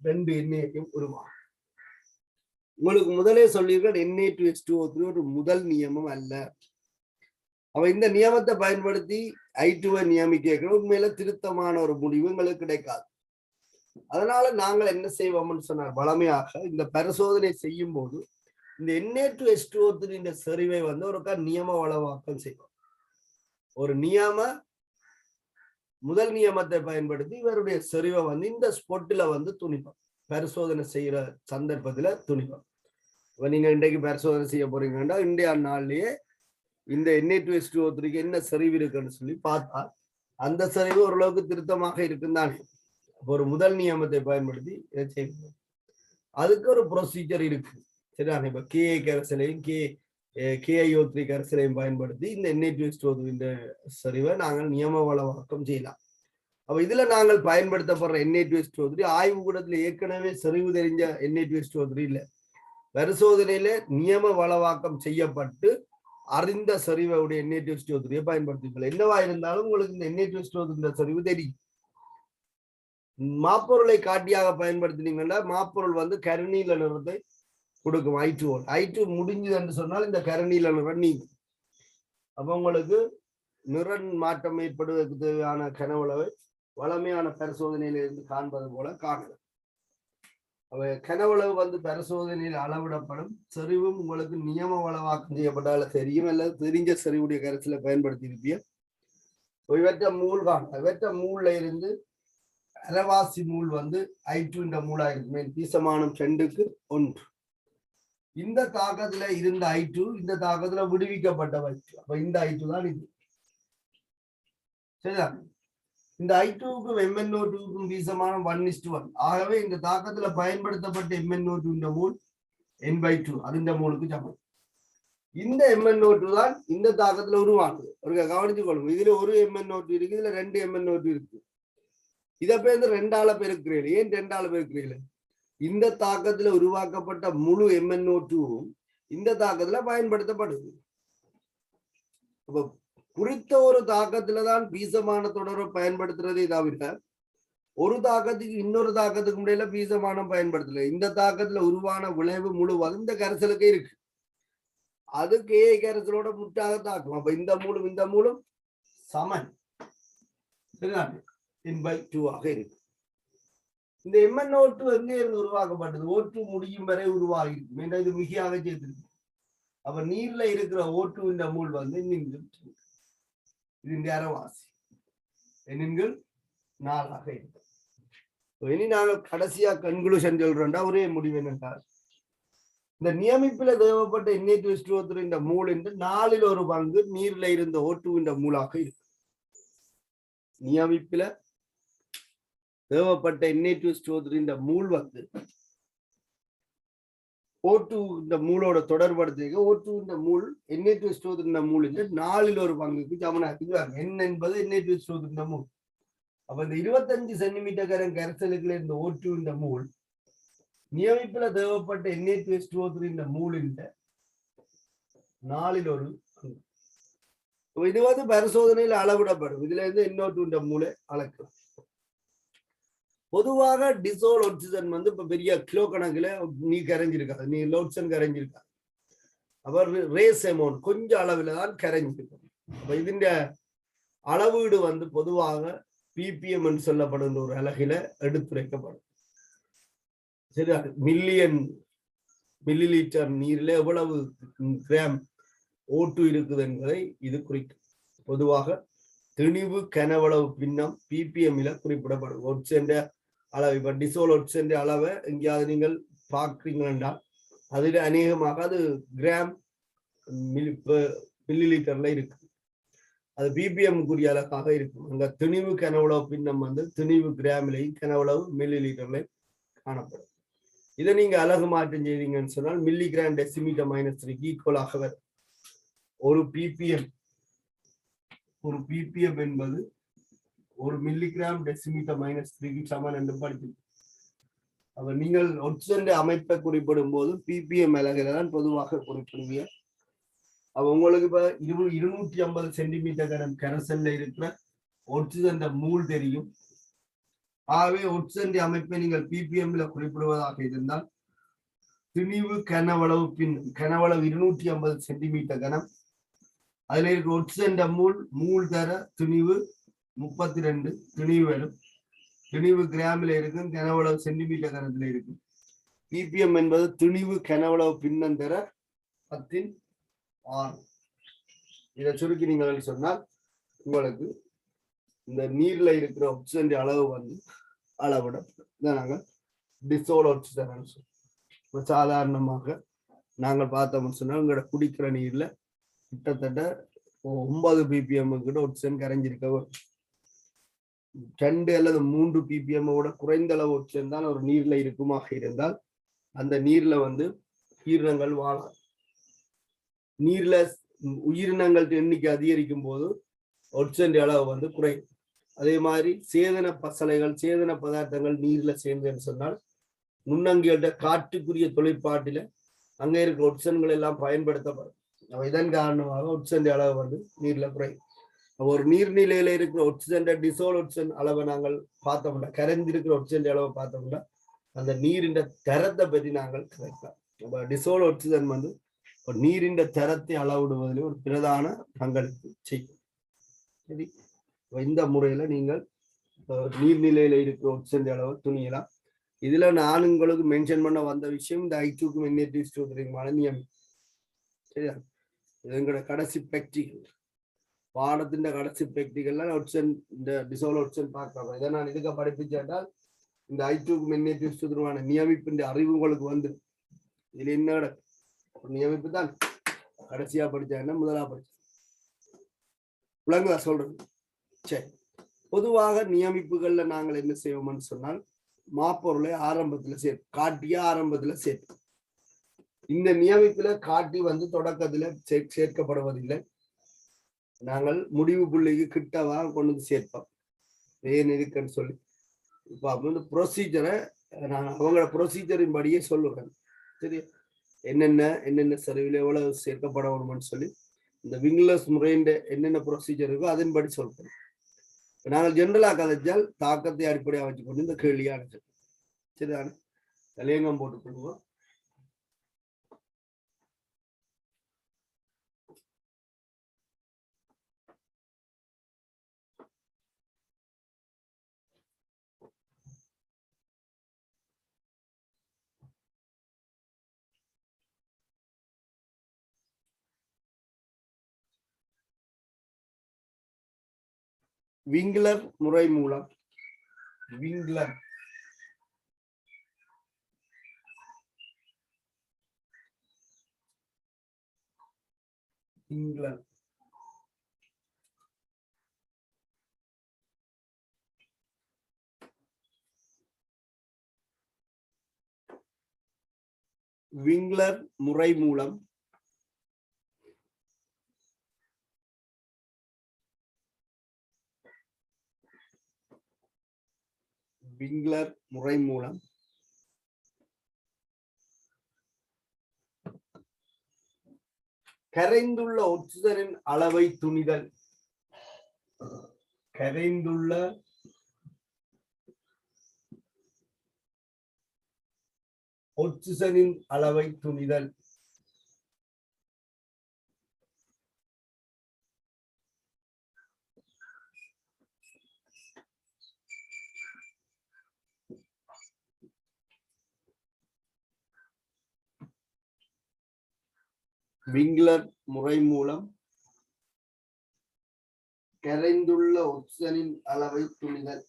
ரெண்டு எண்ணெயும் உருவாகும். உங்களுக்கு முதலே சொல்லியிருக்க Na2H2O3 ஒரு முதல் நியமம் அல்ல. அவ இந்த நியமத்தை பயன்படுத்தி I2-வை நியமிக்க உண்மையில திருத்தமான ஒரு முடிவு எங்களுக்கு கிடைக்காது. அதனால நாங்கள் என்ன செய்வோம்னு சொன்னார், வளமையாக இந்த பரிசோதனை செய்யும் போது இந்த Na2H2O3 செறிவை வந்து ஒரு நியம வளவாக்கம் செய்வோம். ஒரு முதல் நியமத்தை பயன்படுத்தி இவருடைய செறிவை வந்து இந்த ஸ்பொட்டில வந்து துணிப்போம். பரிசோதனை செய்யற சந்தர்ப்பத்துல துணிப்போம். இப்ப நீங்க இன்றைக்கு பரிசோதனை செய்ய போறீங்கன்னா இந்தியா நாள்லயே இந்த Na2H2O3 என்ன செறிவு இருக்குன்னு சொல்லி பார்த்தா அந்த செறிவு ஓரளவுக்கு திருத்தமாக இருக்குந்தானே. ஒரு முதல் நியமத்தை பயன்படுத்தி இதை செய்யணும். அதுக்கு ஒரு ப்ரொசீஜர் இருக்கு. சரிதானே? இப்ப Ka கரைசலையும் KiO3 கரைசலையும் பயன்படுத்தி இந்த Na2H2O3 செறிவை நாங்கள் நியம வளவாக்கம் செய்யலாம். அப்ப இதுல நாங்கள் பயன்படுத்தப்படுற Na2H2O3 ஆய்வு கூடத்துல ஏற்கனவே செறிவு தெரிஞ்ச Na2H2O3 இல்ல, பரிசோதனையில நியம வளவாக்கம் செய்யப்பட்டு அறிந்த செறிவுடைய Na2H2O3 பயன்படுத்திக்கலாம். என்னவா இருந்தாலும் உங்களுக்கு இந்த Na2H2O3 செறிவு தெரியும். மாப்பொருளை காட்டியாக பயன்படுத்தினீங்கன்னா மாப்பொருள் வந்து கருநீல நிறத்தை கொடுக்கும். I2 முடிஞ்சது என்று சொன்னால் இந்த கருநீல நிறம் நீங்கும். அப்ப உங்களுக்கு நிறன் மாற்றம் ஏற்படுவதற்கு தேவையான கனவுளவை வளமையான பரிசோதனையில இருந்து காண்பது போல காணலாம். அவை கனவுளவு வந்து பரிசோதனையில் அளவிடப்படும். செறிவும் உங்களுக்கு நியம வளவாக்கம் செய்யப்பட்டால தெரியும், அல்லது தெரிஞ்ச செறிவுடைய கரைசலை பயன்படுத்தி இருப்பிய. இவற்ற மூல் காணும். இவற்ற மூல்ல இருந்து அரைவாசி மூல் வந்து I2 மூலா இருக்குமே, பீசமானம் 2க்கு 1. இந்த தாக்கத்துல இருந்த I2 இந்த தாக்கத்துல விடுவிக்கப்பட்ட I2. அப்ப இந்த I2 தான் இது. சரிதான்? இந்த I2க்கும் MnO2க்கும் பீசமானம் 1:1. ஆகவே இந்த தாக்கத்துல பயன்படுத்தப்பட்ட MnO2 மூல் N/2 அது இந்த மூலுக்கு சமம். இந்த MnO2 தான் இந்த தாக்கத்துல உருவானது. ஒரு கவனிச்சு கொள்ளுங்க. இதுல ஒரு MnO2 இருக்கு, இதுல 2 MnO2 இருக்கு. இதை பேர் 2ஆல பெருக்கிறீர்கள். ஏன் 2ஆல பெருக்கிறீர்கள்? இந்த தாக்கத்துல உருவாக்கப்பட்ட முழு MnO2வும் இந்த தாக்கத்துல பயன்படுத்தப்படுது. அப்ப குறித்த ஒரு தாக்கத்துலதான் பீசமான தொடரை பயன்படுத்துறதே தவிர ஒரு தாக்கத்துக்கு இன்னொரு தாக்கத்துக்கு முறையில பீசமானம் பயன்படுத்தல. இந்த தாக்கத்துல உருவான விளைவு முழுவதும் இந்த கரைசலுக்கு இருக்கு. அது Ka கரைசலோட முற்றாக தாக்கும். அப்ப இந்த மூலம் சமன் N/2 ஆக இருக்கு. இந்த MnO2 எங்கே இருந்து உருவாக்கப்பட்டது? O2 முடியும் வரை உருவாகி இருக்கு. இது மிகையாக சேர்த்திருக்கு. அப்ப நீர்ல இருக்கிற O2 மூல் வந்து இது அரைவாசி எண்கள் 4ஆக இருக்கு. இனி நாங்கள் கடைசியா கன்க்ளூஷன் சொல்றோம்டா, ஒரே முடிவு என்னென்றால் இந்த நியமிப்புல தேவைப்பட்ட Na2H2O3 மூல் என்று 4ல் 1 பங்கு நீர்ல இருந்த O2 மூலாக இருக்கு. நியமிப்புல தேவைப்பட்ட Na2H2O3 மூல் வந்து O2 மூலோட தொடர்படுத்த O2 மூல் Na2H2O3 மூல் 4ல் 1 பங்குக்கு சமனாக N என்பது Na2H2O3 மூல். அப்ப இந்த 25 சென்டிமீட்டர் கரைசலுக்குள்ள இருந்த O2 மூல் நியமிப்புல தேவைப்பட்ட Na2H2O3 மூலின் 4ல் 1 பங்கு. இது வந்து பரிசோதனையில் அளவிடப்படும். இதுல இருந்து NO2 மூலை அளக்கலாம். பொதுவாக டிசோல் ஆக்சிஜன் வந்து இப்ப பெரிய கிலோ கணக்குல நீ கரைஞ்சிருக்காது, நீ லோட்சன் கரைஞ்சிருக்காது. அவர் ரேஸ் அமௌண்ட் கொஞ்சம் அளவுல தான் கரைஞ்சிருக்கும். அப்ப இதுண்ட அளவீடு வந்து பொதுவாக ppm சொல்லப்படுகிற ஒரு அலகில எடுத்துரைக்கப்படும். சரி, மில்லி லிட்டர் நீர்ல எவ்வளவு கிராம் O2 இருக்குது என்பதை இது குறிக்கும். பொதுவாக திணிவு கனவளவு பின்னம் ppm குறிப்பிடப்படும். ஒட்சென்ற அளவு, இப்ப டிசோல் ஒட்சென்ற அளவை எங்கேயாவது நீங்கள் பார்க்கிறீங்களா, அதுல அநேகமாக அது கிராம் மில்லி லிட்டர்ல இருக்கு. அது ppm அலகாக இருக்கும். அங்க திணிவு கனவளவு பின்னம் வந்து திணிவு கிராமிலையும் கனவளவு மில்லி லிட்டர்லையும் காணப்படும். இதை நீங்க அலகு மாற்றம் செய்தீங்கன்னு சொன்னால் மில்லிகிராம் டெசிமீட்டர் -3 ஈக்குவலாக வரும். ஒரு ppm என்பது 1 மில்லிகிராம் டெசிமீட்டர் -3க்கு சமன் என்று படிக்கும். அப்ப நீங்கள் ஒட்சன் அமைப்பை குறிப்பிடும் போது ppm அலகில தான் பொதுவாக குறிப்பிடுவீங்க. அப்ப உங்களுக்கு இப்ப 250 சென்டிமீட்டர் கரைசல்ல இருக்கிற ஒட்சன் மூல் தெரியும். ஆகவே ஒட்சன் அமைப்பை நீங்கள் பிபிஎம்ல குறிப்பிடுவதாக இருந்தால் திணிவு கனவளவு 250 சென்டிமீட்டர் கனம். அதுல இருக்க ஒட்சன் மூல் தர திணிவு 32 திணிவு வரும். திணிவு கிராமில் இருக்கும், கனவளவு சென்டிமீட்டர் கனத்துல இருக்கும். பிபிஎம் என்பது திணிவு கனவளவு பின்னந்தர 10⁻6. இதை சுருக்கி நீங்கள் சொன்னால் உங்களுக்கு இந்த நீர்ல இருக்கிற ஆக்சிஜன் அளவு வந்து அளவிடப்படும். நாங்கள் டிசோல் ஆக்சிஜன் சொல்றோம். சாதாரணமாக நாங்கள் பார்த்தோம்னு சொன்னா உங்களோட குடிக்கிற நீர்ல கிட்டத்தட்ட 9 ppm கிட்ட ஆக்சிஜன் கரைஞ்சிருக்க 2 அல்லது 3 ppm விட குறைந்த அளவு ஆக்சிஜன் தான் ஒரு நீர்ல இருக்குமாக இருந்தால் அந்த நீர்ல வந்து உயிரினங்கள் வாழாது. நீர்ல உயிரினங்கள் எண்ணிக்கை அதிகரிக்கும் போது ஆக்சிஜன் அளவு வந்து குறையும். அதே மாதிரி சேதன பசலைகள் சேதன பதார்த்தங்கள் நீர்ல சேர்ந்தேன்னு சொன்னால் நுண்ணங்கியோட காற்றுக்குரிய தொழிற்பாட்டில அங்க இருக்க ஆக்சிஜன்கள் எல்லாம் பயன்படுத்தப்படும். இதன் காரணமாக ஆக்சிஜன் அளவு வந்து நீர்ல குறையும். ஒரு நீர்நிலையில இருக்கிற ஆக்சிஜன் டிசோல் ஆக்சிஜன் அளவை நாங்கள் பார்த்தோம்னா கரைந்திருக்கிற ஆக்சிஜன் அளவை பார்த்தோம்னா அந்த நீரின் தரத்தை பற்றி நாங்கள் கதைக்கலாம். அப்ப டிசோல் ஆக்சிஜன் வந்து ஒரு நீரின் தரத்தை அளவிடுவதில் ஒரு பிரதான பங்களிப்பு செய்யும். சரி, இந்த முறையில நீங்கள் நீர்நிலையில இருக்கிற ஆக்சிஜன் அளவு துணியலாம். இதுல நான் உங்களுக்கு மென்ஷன் பண்ண வந்த விஷயம் இந்த ஐக்யூக்கும் என்ஏடிமான நியமம். சரியா, எங்களோட கடைசி பிராக்டிகல் பாடத்தின் கடைசி பிராக்டிகல்ல ஆக்சிஜன் இந்த டிசோல் ஆக்சிஜன் பார்க்கலாம். இதை நான் இதுக்கு படிப்பிச்சால் இந்த ஐக்யூக்கும் என்ஏடிமான நியமிப்பின் அறிவு உங்களுக்கு வந்து இதுல என்ன நியமிப்பு தான் கடைசியா படிச்சா முதலா படிச்ச விளங்குதா சொல்றது. சரி, பொதுவாக நியமிப்புகள்ல நாங்கள் என்ன செய்வோம்னு சொன்னால் மாப்பொருளை ஆரம்பத்துல சேர்ப்போம், காட்டிய ஆரம்பத்துல சேர்ப்போம். இந்த நியமிப்புல காட்டி வந்து தொடக்கத்துல சேர்க்கப்படுவதில்லை. நாங்கள் முடிவு புள்ளிக்கு கிட்டவா கொண்டு சேர்ப்போம். ஏன் இருக்குன்னு சொல்லி இப்ப வந்து ப்ரொசீஜரை நான் அவங்களோட ப்ரொசீஜரின் படியே சொல்லுவேன். சரி, என்னென்ன சரிவில் எவ்வளவு சேர்க்கப்பட வேணும்னு சொல்லி இந்த விங்லஸ் முறையின் என்னென்ன ப்ரொசீஜர் இருக்கோ அதன்படி சொல்றேன். நாங்கள் ஜென்ரலா கதைச்சால் தாக்கத்தை அடிப்படையாக வச்சுக்கொண்டு இந்த கேள்வியா அடைச்சோம். சரிதானே, தலையங்கம் போட்டுக் கொள்வோம். விங்லர் முறை மூலம் விங்லர் விங்லர் முறை மூலம் விங்லர் முறை மூலம் கரைந்துள்ள ஆக்சிஜனின் அளவை துணிதல். கரைந்துள்ள ஆக்சிஜனின் அளவை துணிதல். விங்லர் முறை மூலம் கரைந்துள்ள ஆக்சிஜனின் அளவை துணிதல்.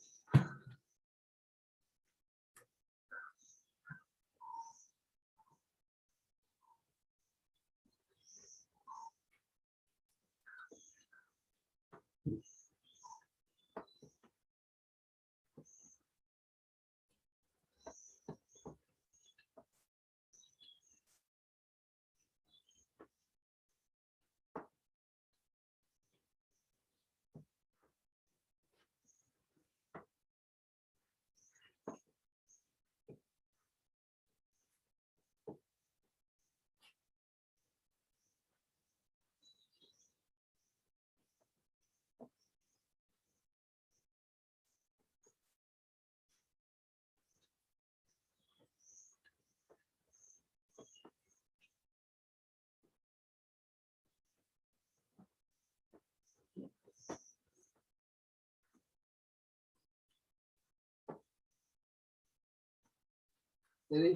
சரி,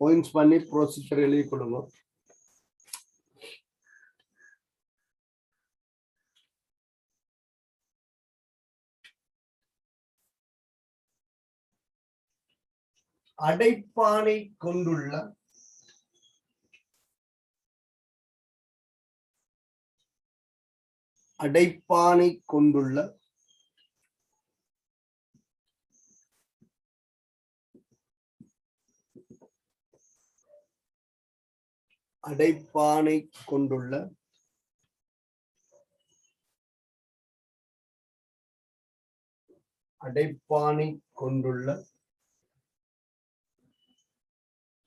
பாயிண்ட்ஸ் பண்ணி ப்ரொசீஜர் எழுதி கொடுங்க. அடைப்பானை கொண்டுள்ள அடைப்பானை கொண்டுள்ள அடைப்பானை கொண்டுள்ள அடைப்பானை கொண்டுள்ள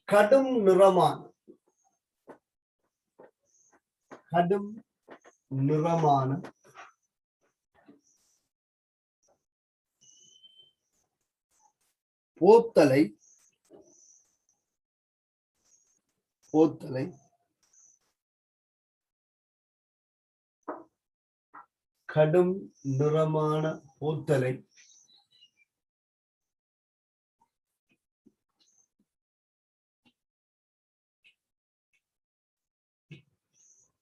கடும் நிறமான போத்தலை கடும் நிறமான போத்தலை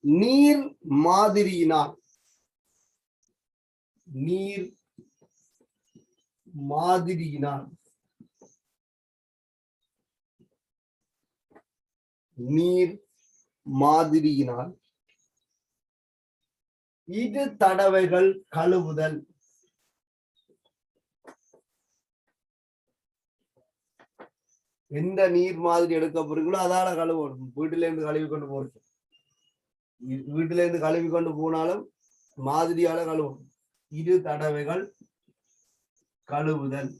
நீர் மாதிரியினால் இரு தடவைகள் கழுவுதல். எந்த நீர் மாதிரி எடுக்க போறீங்களோ அதால கழுவணும். வீட்டுல இருந்து கழுவி கொண்டு போறது, வீட்டுல இருந்து கழுவி கொண்டு போனாலும் மாதிரியால கழுவணும். இரு தடவைகள் கழுவுதல்.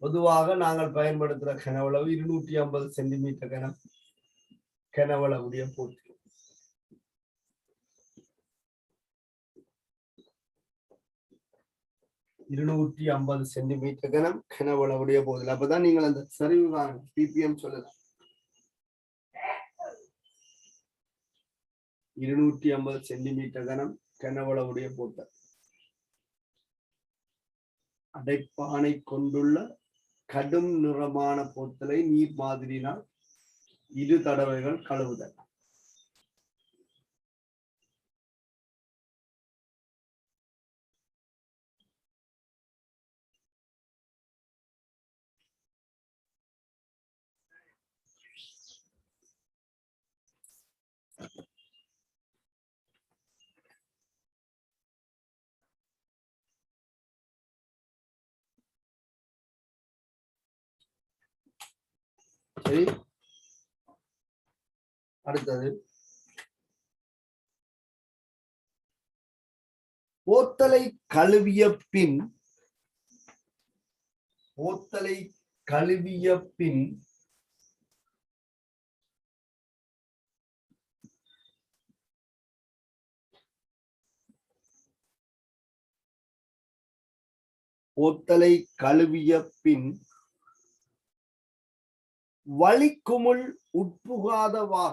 பொதுவாக நாங்கள் பயன்படுத்துற கனவளவு 250 சென்டிமீட்டர் கனவளவுடைய போட்டு 250 சென்டிமீட்டர் கனவளவுடைய போதில். அப்பதான் நீங்கள் அந்த சரிவு காணும் பிபிஎம் சொல்லலாம். 250 சென்டிமீட்டர் கனவளவுடைய போட்ட அடைப்பானை கொண்டுள்ள கடும் நிறமான போத்தலை நீர் மாதிரினால் இரு தடவைகள் கழுவுதல். சரி, அடுத்தது போத்தலை கழுவிய பின் வளிக்குமுள் உட்புகாதவாறு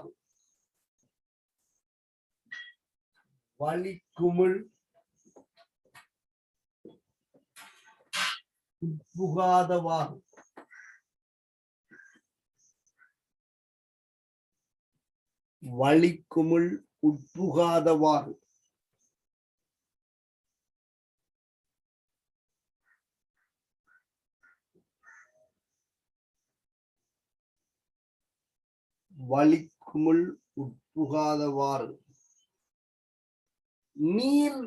நீர்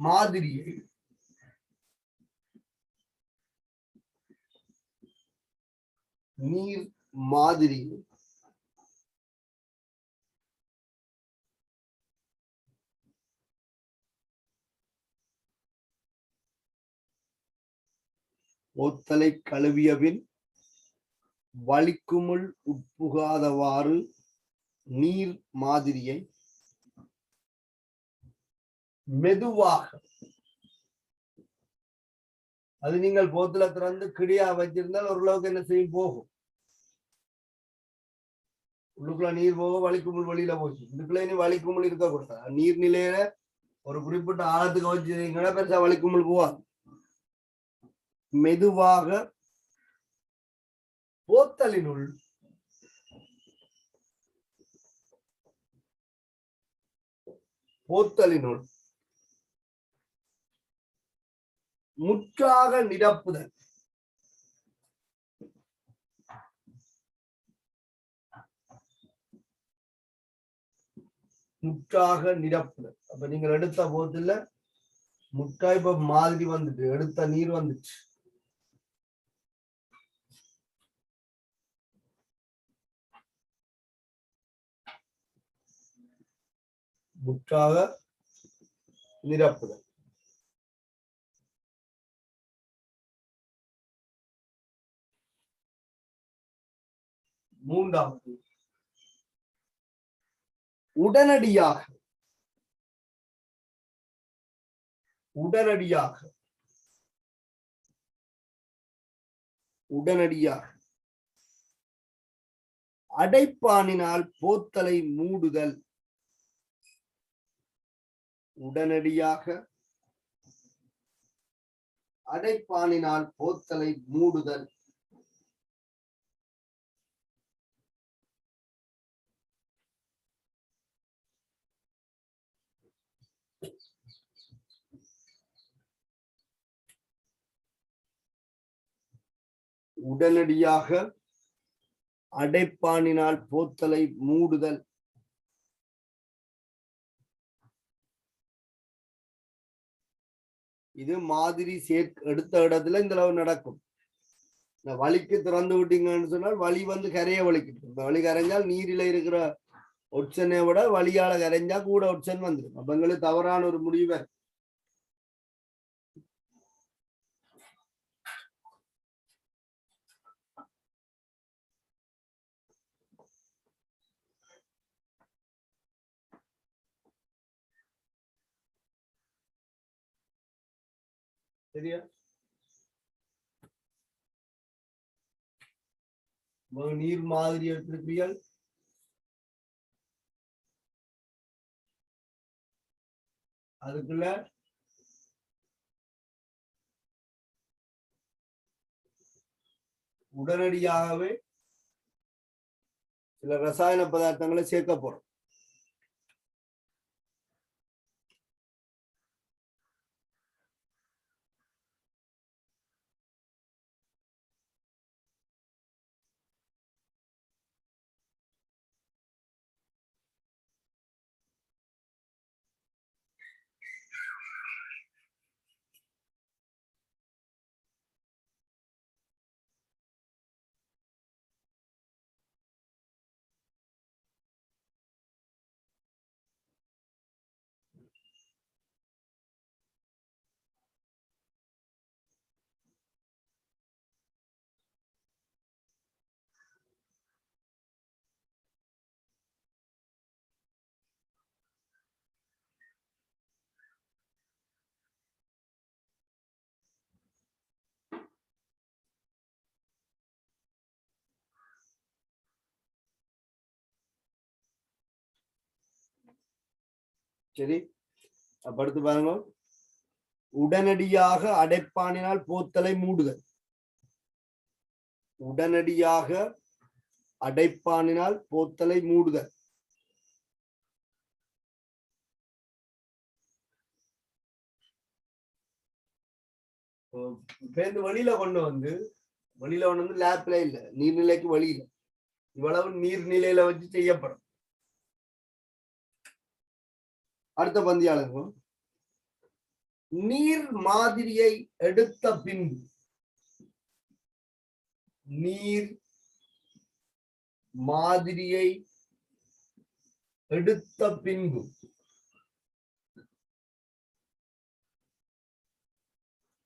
மாதிரியை போத்தலை கழுவியபின் வளிக்குமுள் உட்புகாதவாறு நீர் மாதிரியை மெதுவாக, அது நீங்கள் போத்தல திறந்து கிடியா வச்சிருந்தால் ஓரளவுக்கு என்ன செய்யும், போகும். உள்ளுக்குள்ள நீர் போக வளிக்குமுள் வெளியில போச்சு. இதுக்குள்ள இனி வளிக்குமுள் இருக்கக்கூடாது. நீர்நிலையில ஒரு குறிப்பிட்ட ஆழத்துக்கு வச்சுருந்தீங்கன்னா பெருசா வலிக்குமல் போவாது. மெதுவாக போத்தலினுள் முற்றாக நிரப்புதல். முற்றாக நிரப்புதல். அப்ப நீங்கள் எடுத்த போதில் முற்றாய் இப்ப மாதிரி வந்துட்டு எடுத்த நீர் வந்துச்சு. முற்றாக நிரப்புதல். மூன்றாவது உடனடியாக அடைப்பானினால் போத்தலை மூடுதல். உடனடியாக அடைப்பானினால் போத்தலை மூடுதல். உடனடியாக அடைப்பானினால் போத்தலை மூடுதல். இது மாதிரி எடுத்த இடத்துல இந்த அளவு நடக்கும். இந்த வலிக்கு திறந்து விட்டீங்கன்னு சொன்னால் வலி வந்து கரைய வலிக்கிட்டு. இந்த வலி கரைஞ்சால் நீரில இருக்கிற ஒட்சனை விட வலியால கரைஞ்சா கூட ஒட்சன் வந்துடும். அப்ப எங்களுக்கு தவறான ஒரு முடிவை. சரியா? நீர் மாதிரி எடுத்திருக்கிறீர்கள். அதுக்குள்ள உடனடியாகவே சில ரசாயன பதார்த்தங்களை சேர்க்க போறோம். சரி, அடுத்து பாருங்க. உடனடியாக அடைப்பானினால் போத்தலை மூடுதல். உடனடியாக அடைப்பானினால் போத்தலை மூடுதல். வெளியில கொண்டு வந்து லேப்ல இல்ல, நீர்நிலைக்கு வழியில இவ்வளவு நீர்நிலையில வச்சு செய்யப்படும். அடுத்த பந்தியாளர்கள் நீர் மாதிரியை எடுத்த பின்பு நீர் மாதிரியை எடுத்த பின்பு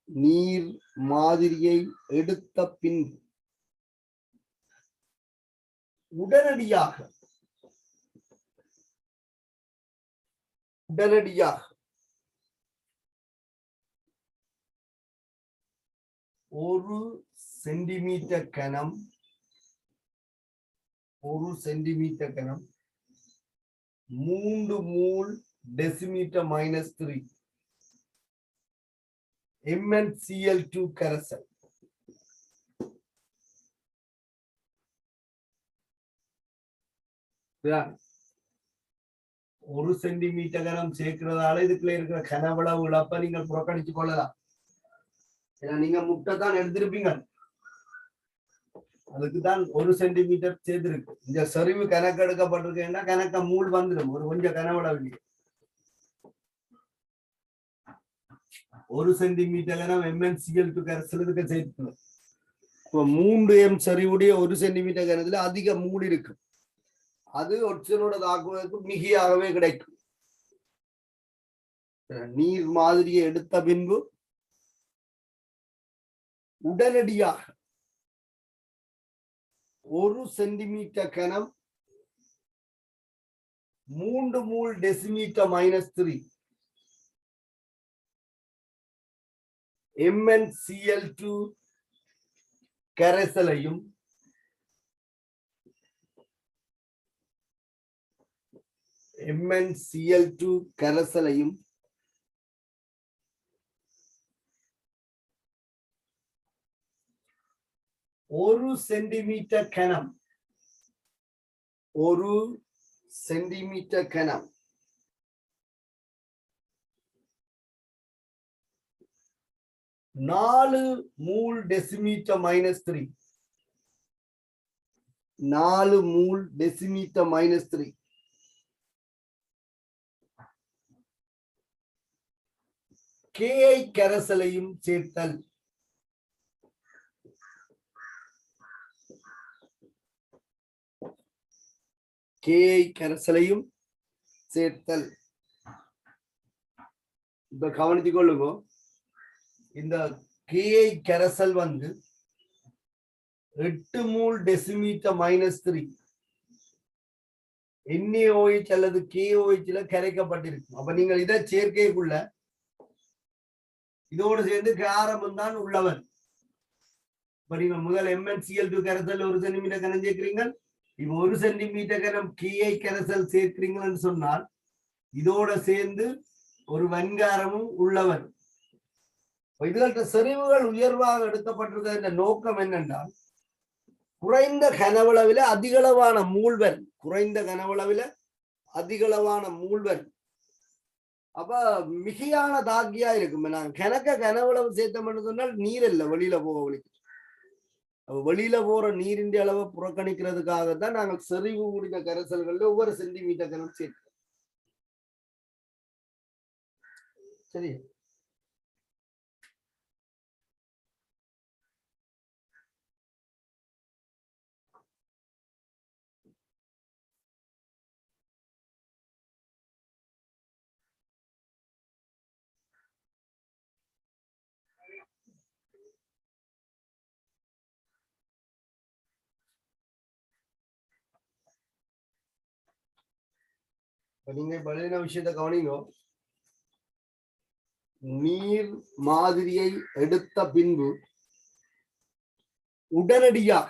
நீர் மாதிரியை எடுத்த பின்பு உடனடியாக ஒரு சென்டிமீட்டர் கனம் 3 மூல் டெசிமீட்டர் -3 MnCl2 கரைசல். ஒரு சென்டிமீட்டர் கனம் சேர்க்கிறதால இதுக்குள்ள இருக்கிற கனவளவு இழப்ப நீங்கள் புறக்கணிச்சு கொள்ளலாம். ஏன்னா நீங்க முட்டை தான் எடுத்திருப்பீங்க, அதுக்குதான் ஒரு சென்டிமீட்டர் சேர்த்திருக்கு. இந்த சரிவு கணக்கு எடுக்கப்பட்டிருக்கேன்னா கணக்க மூல் வந்துடும் ஒரு கொஞ்சம் கனவளவு. ஒரு சென்டிமீட்டர் கனம் MnCl2 கரைசலுக்கு சேர்த்துக்கணும். இப்போ 3m சரிவுடைய ஒரு சென்டிமீட்டர் கனத்துல அதிக மூல் இருக்கு, அது ஒட்சனோட தாக்குவதற்கு மிகையாகவே கிடைக்கும். நீர் மாதிரியை எடுத்த பின்பு உடனடியாக 1 சென்டிமீட்டர் கனம் 3 மூல் டெசிமீட்டர் -3 MnCl2 கரைசலையும் MnCl2 கரைசலையும் 1 சென்டிமீட்டர் கனம் 4 மூல் டெசிமீட்டர் -3 4 மூல் டெசிமீட்டர் -3 Ki கரைசலையும் சேர்த்தல். Ki கரைசலையும் சேர்த்தல். இப்ப கவனித்துக் கொள்ளுங்க, இந்த Ki கரைசல் 8 மூல் டெசிமீட்டர் -3 NaOH அல்லது KOH கரைக்கப்பட்டிருக்கு. அப்ப நீங்கள் இதை சேர்க்கைக்குள்ள இதோடு சேர்ந்து காரமும் தான் உள்ளவர். இப்ப நீங்க முதல் MnCl2 கரைசல் 1 சென்டிமீட்டர் கனம் சேர்க்கிறீங்க, இப்ப 1 சென்டிமீட்டர் கனம் Ki கரைசல் சேர்க்கிறீங்கன்னு சொன்னால் இதோட சேர்ந்து ஒரு வன்காரமும் உள்ளவர். இதுகள செறிவுகள் உயர்வாக எடுக்கப்பட்டிருக்க என்ற நோக்கம் என்னென்றால் குறைந்த கனவளவில அதிகளவான மூழ்வன், குறைந்த கனவளவில அதிகளவான மூழ்வன். அப்ப மிகையான தாக்கியா இருக்கும். நாங்க கணக்க கனவளவு சேர்த்தோம்னு சொன்னால் நீர் இல்லை வெளியில போக வலிக்கு. வெளியில போற நீரின் அளவை புறக்கணிக்கிறதுக்காகத்தான் நாங்கள் செறிவு கூடிய கரைசல்கள்ல ஒவ்வொரு சென்டிமீட்டர் கனம் சேர்க்கிறோம். சரி, நீங்க பலவீன விஷயத்தை கவனிங்க. நீர் மாதிரியை எடுத்த பின்பு உடனடியாக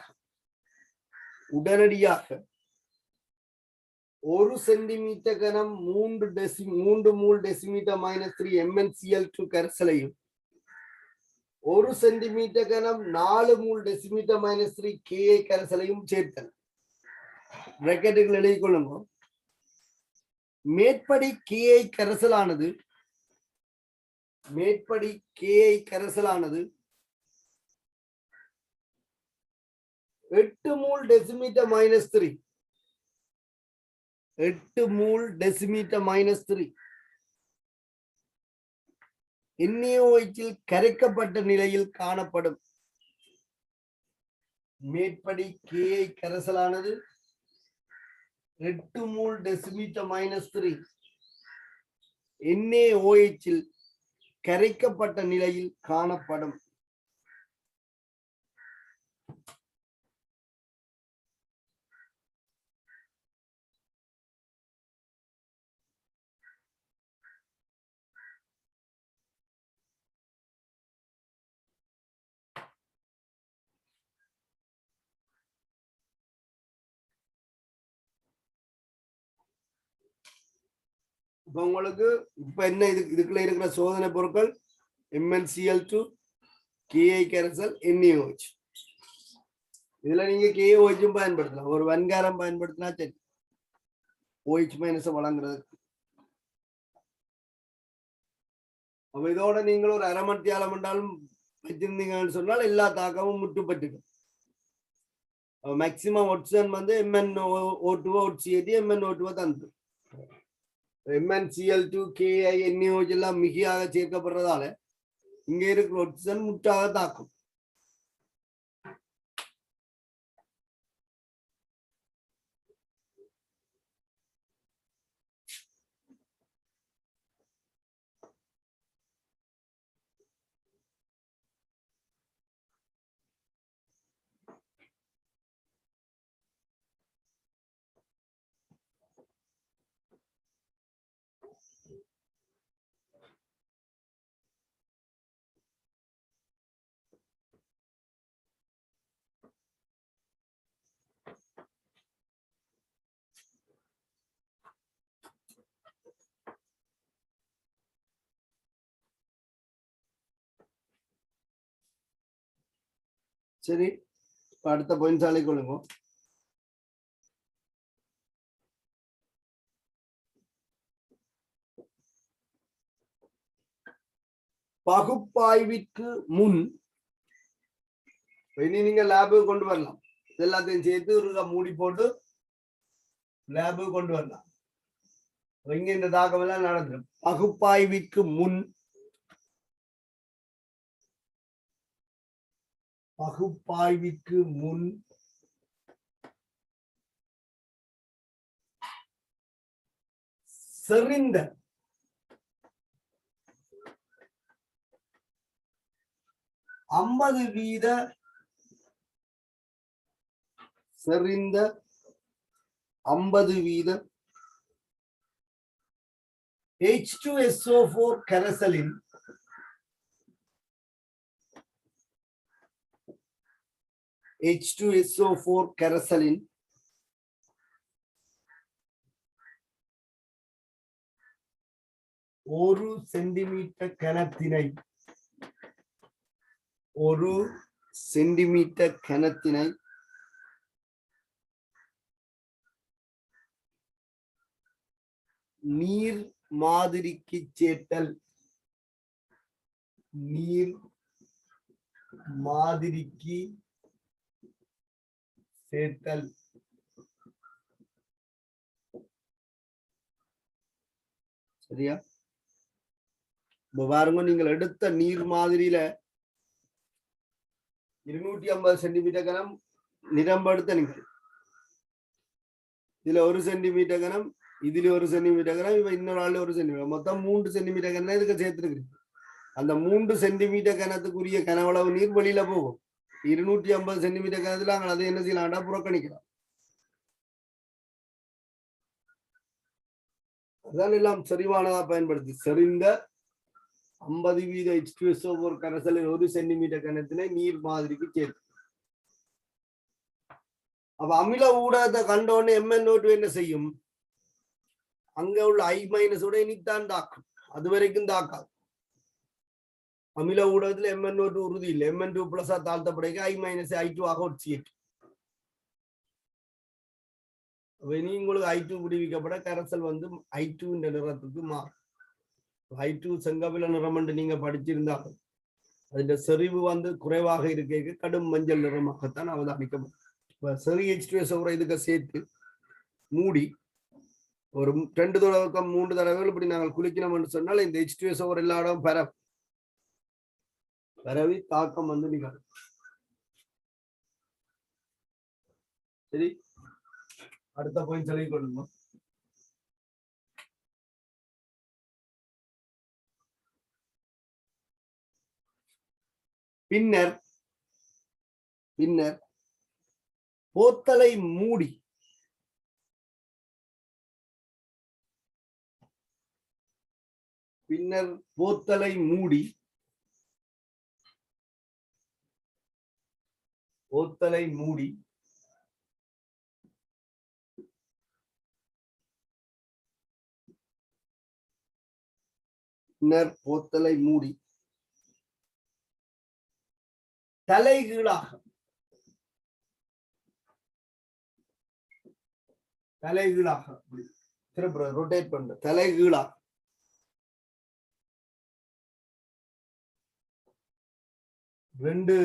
1 சென்டிமீட்டர் கனம் 3 மூல் டெசிமீட்டர் -3 MnCl2 கரைசலையும் 1 சென்டிமீட்டர் கனம் 4 மூல் டெசிமீட்டர் -3 Ki கரைசலையும் சேர்த்தல். பிராக்கெட்டுகள் எழுதிக் கொள்ளுங்க. மேற்படி Ki கரைசலானது 8 மூல் டெசிமீட்டர் -3 NaOH கரைக்கப்பட்ட நிலையில் காணப்படும். மேற்படி Ki கரைசலானது 8 மூல் டெசிமீட்டர் -3 NaOH கரைக்கப்பட்ட நிலையில் காணப்படும். அப்ப உங்களுக்கு இப்ப என்ன இதுக்குள்ள இருக்கிற சோதனை பொருட்கள் MnCl2 KI கரைசல் NaOH. இதுல நீங்க KOH பயன்படுத்தலாம், ஒரு வன்காரம் பயன்படுத்தினா சரி OH மைனஸ் வழங்குறது. அப்ப இதோட நீங்கள் ஒரு அரை மணித்தியாலம் என்றாலும் வச்சிருந்தீங்கன்னு சொன்னால் எல்லா தாக்கமும் முற்றுப்பட்டுக்கும். மேக்சிமம் ஒட்சன் வந்து MnO2 OCAD MnO2 தந்து MnCl2 KI NaOH எல்லாம் மிகையாக சேர்க்கப்படுறதால இங்க இருக்கிற ஒட்சன் முற்றாக தாக்கும். சரி, அடுத்த பாயிண்ட் சாலை கொள்ளுங்க. பகுப்பாய்விற்கு முன் இனி நீங்க லேபுக்கு கொண்டு வரலாம், எல்லாத்தையும் சேர்த்து ஒரு மூடி போட்டு லேபுக்கு கொண்டு வரலாம். இங்க இந்த தாக்கம் எல்லாம் நடந்துடும். பகுப்பாய்விற்கு முன் செறிந்த செறிந்த 50% H2SO4 கரைசலின் ஒரு சென்டிமீட்டர் கனத்தினை நீர் மாதிரிக்கு சேர்த்தல். சரியா? பாருங்க, நீங்கள் எடுத்த நீர் மாதிரியில 250 சென்டிமீட்டர் கனம் நிரம்படுத்த நீங்கள் இதுல 1 சென்டிமீட்டர் கனம், இதுல 1 சென்டிமீட்டர் கனம், இவ இன்னொரு ஆள் 1 சென்டிமீட்டர், மொத்தம் 3 சென்டிமீட்டர் கனம் இதுக்கு சேர்த்துருக்கு. அந்த 3 சென்டிமீட்டர் கனத்துக்குரிய கனவளவு நீர் வெளியில போகும். 250 சென்டிமீட்டர் கனத்துல அதை என்ன செய்யலாம்டா புறக்கணிக்கலாம். அதான் எல்லாம் செறிவானதா பயன்படுத்தி செறிந்த 50% H2SO4 கரைசலில் 1 சென்டிமீட்டர் கனத்தினை நீர் மாதிரிக்கு சேர்த்து. அப்ப அமில ஊடகத்தை கண்டோன்னு MnO2 என்ன செய்யும்? அங்க உள்ள I- உடைய இனித்தான் தாக்கும், அது வரைக்கும் தாக்காது. அமில ஊடகத்துல MnO2 உறுதி இல்லை, Mn2+ தாழ்த்தப்படைக்கு I- I2 ஆக ஒட்சியேட். இனி உங்களுக்கு I2 விடுவிக்கப்பட கரைசல் வந்து I2 என்ற நிறத்துக்கு மாறும். I2 செங்கபில நிறம் என்று நீங்க படிச்சிருந்தாலும் அதோட செறிவு வந்து குறைவாக இருக்க கடும் மஞ்சள் நிறமாகத்தான் அவதானிக்கப்படும். செறி H2SO4 இதுக்கு சேர்த்து மூடி ஒரு 2 தடவை 3 தடவைகள் இப்படி நாங்கள் குளிக்கணும் என்று சொன்னால் இந்த H2SO4 எல்லா இடம் பரவி தாக்கம் வந்து நிகழும். சரி, அடுத்த பாயிண்ட் சொல்லிக் கொள்ளுங்க. பின்னர் போத்தலை மூடி பின்னர் போத்தலை மூடி தலைகீழாக திரும்ப ரொட்டேட் பண்ற தலைகீழாக ரெண்டு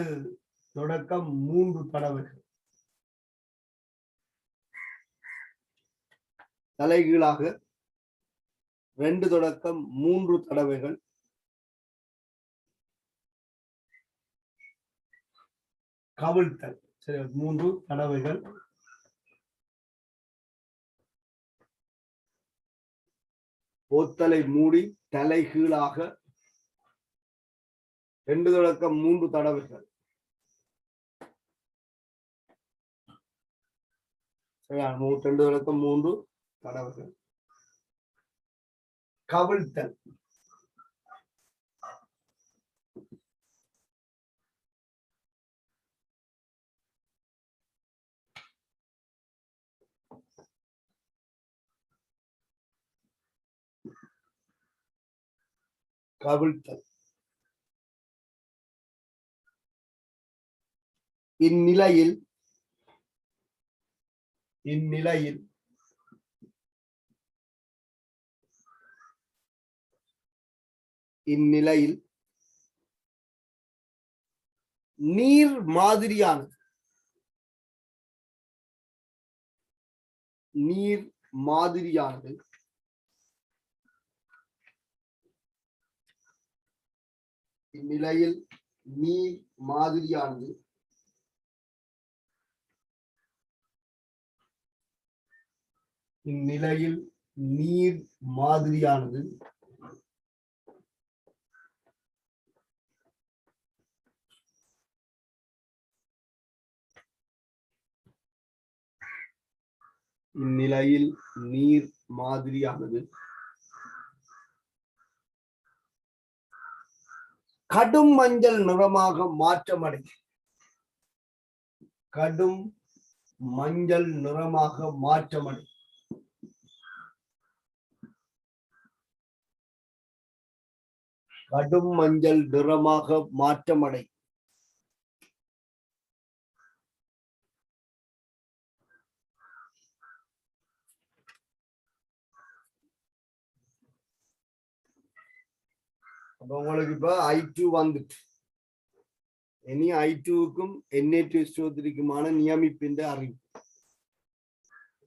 தொடக்கம் 3 தடவைகள் தலைகீழாக 2 தொடக்கம் 3 தடவைகள் கவிழ்த்தல். சரி, 3 தடவைகள் போத்தலை மூடி தலைகீழாக 2 தொடக்கம் 3 தடவைகள். சரியா? 2 தொடக்கம் 3 தடவைகள் கவிழ்த்தல். கவிழ்த்தல். இந்நிலையில் நீர் மாதிரியானது இந்நிலையில் நீர் மாதிரியானது கடும் மஞ்சள் நிறமாக மாற்றமடையும். கடும் மஞ்சள் நிறமாக மாற்றமடையும். கடும் மஞ்சள் நிறமாக மாற்றமடை. அப்ப உங்களுக்கு இப்ப I2 வந்துட்டு இனி I2க்கும் Na2SO3க்குமான நியமிப்பின் அறிவு.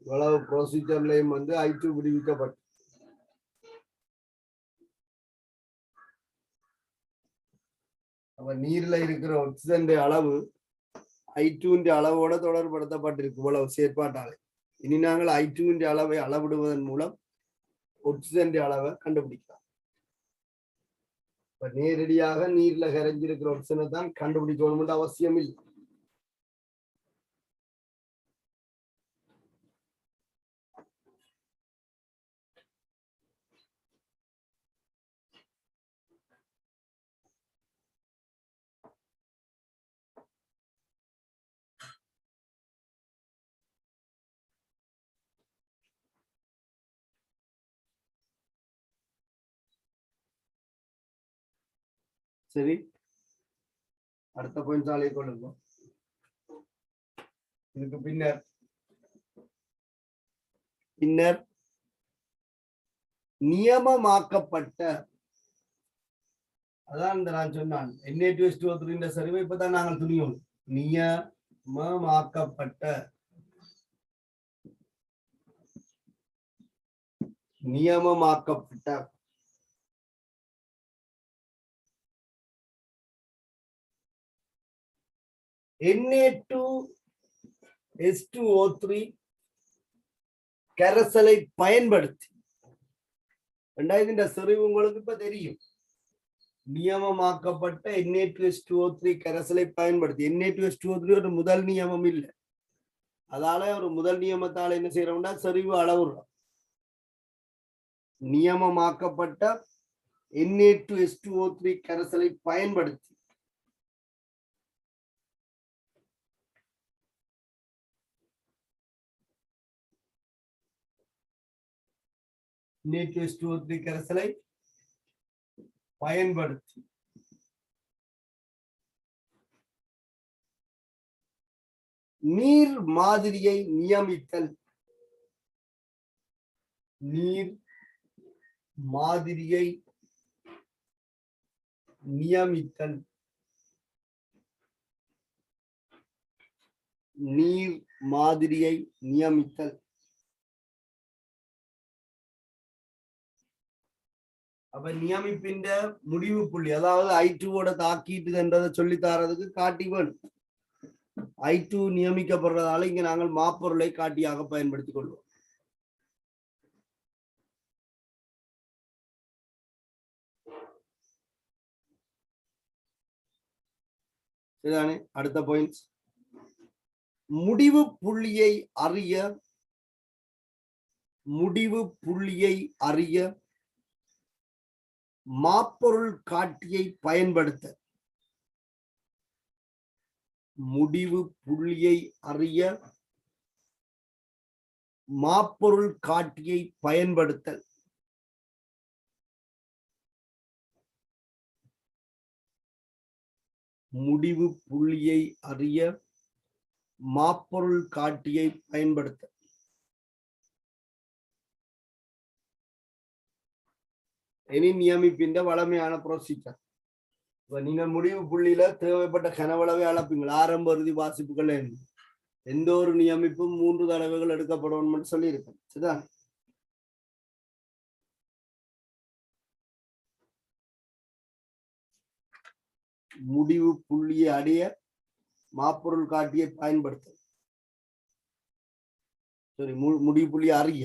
இவ்வளவு ப்ரொசீஜர்லயும் வந்து I2 விடுவிக்கப்பட்டு அப்ப நீர்ல இருக்கிற ஆக்சிஜன் அளவு I2 அளவோட தொடர்படுத்தப்பட்டிருக்கு இவ்வளவு செயற்பாட்டாலே. இனி நாங்கள் I2 அளவை அளவிடுவதன் மூலம் ஆக்சிஜன் அளவை கண்டுபிடிக்கலாம். இப்ப நேரடியாக நீர்ல கரைஞ்சிருக்கிற ஆக்சிஜனை தான் கண்டுபிடிக்கணும் அவசியம் இல்லை. சரி, அடுத்த பாயிண்ட் சாலை கொள்ளுங்க. இதுக்கு பின்னர் நியமமாக்கப்பட்ட, அதான் இந்த நான் சொன்னான் Na2SO3 சரிவை இப்பதான் நாங்கள் துணியோம். நியமமாக்கப்பட்ட Na2S2O3 கரைசலை பயன்படுத்தி இந்த செறிவு உங்களுக்கு இப்ப தெரியும். நியமமாக்கப்பட்ட Na2S2O3 கரைசலை பயன்படுத்தி. Na2S2O3 ஒரு முதல் நியமம் இல்லை. அதால ஒரு முதல் நியமத்தால் என்ன செய்யறோம்னா செறிவு அளவுறோம். நியமமாக்கப்பட்ட Na2S2O3 கரைசலை பயன்படுத்தி Na2S2O3 கரைசலை பயன்படுத்தி நீர் மாதிரியை நியமித்தல். நீர் மாதிரியை நியமித்தல். நீர் மாதிரியை நியமித்தல். அப்ப நியமிப்பின் முடிவு புள்ளி, அதாவது I2 தாக்கீட்டு என்றதை சொல்லி தாரதுக்கு காட்டி வேணும். I2 நியமிக்கப்படுறதால இங்க நாங்கள் மாப்பொருளை காட்டியாக பயன்படுத்திக் கொள்வோம். சரிதானே? அடுத்த பாயிண்ட், முடிவு புள்ளியை அறிய. முடிவு புள்ளியை அறிய மாப்பொருள் காட்டியை பயன்படுத்த. முடிவு புள்ளியை அறிய மாப்பொருள் காட்டியை பயன்படுத்தல். முடிவு புள்ளியை அறிய மாப்பொருள் காட்டியை பயன்படுத்த. இனி நியமிப்பின் வளமையான ப்ரொசீஜர். நீங்க முடிவு புள்ளியில தேவைப்பட்ட கனவளவை அளப்பீங்க. ஆரம்ப இறுதி வாசிப்புகள் எந்த ஒரு நியமிப்பும் 3 தடவைகள் எடுக்கப்படும் சொல்லி இருக்கேன். சரிதான்? முடிவு புள்ளியை அடைய மாப்பொருள் காட்டியை பயன்படுத்த. சரி, முடிவு புள்ளியை அறிய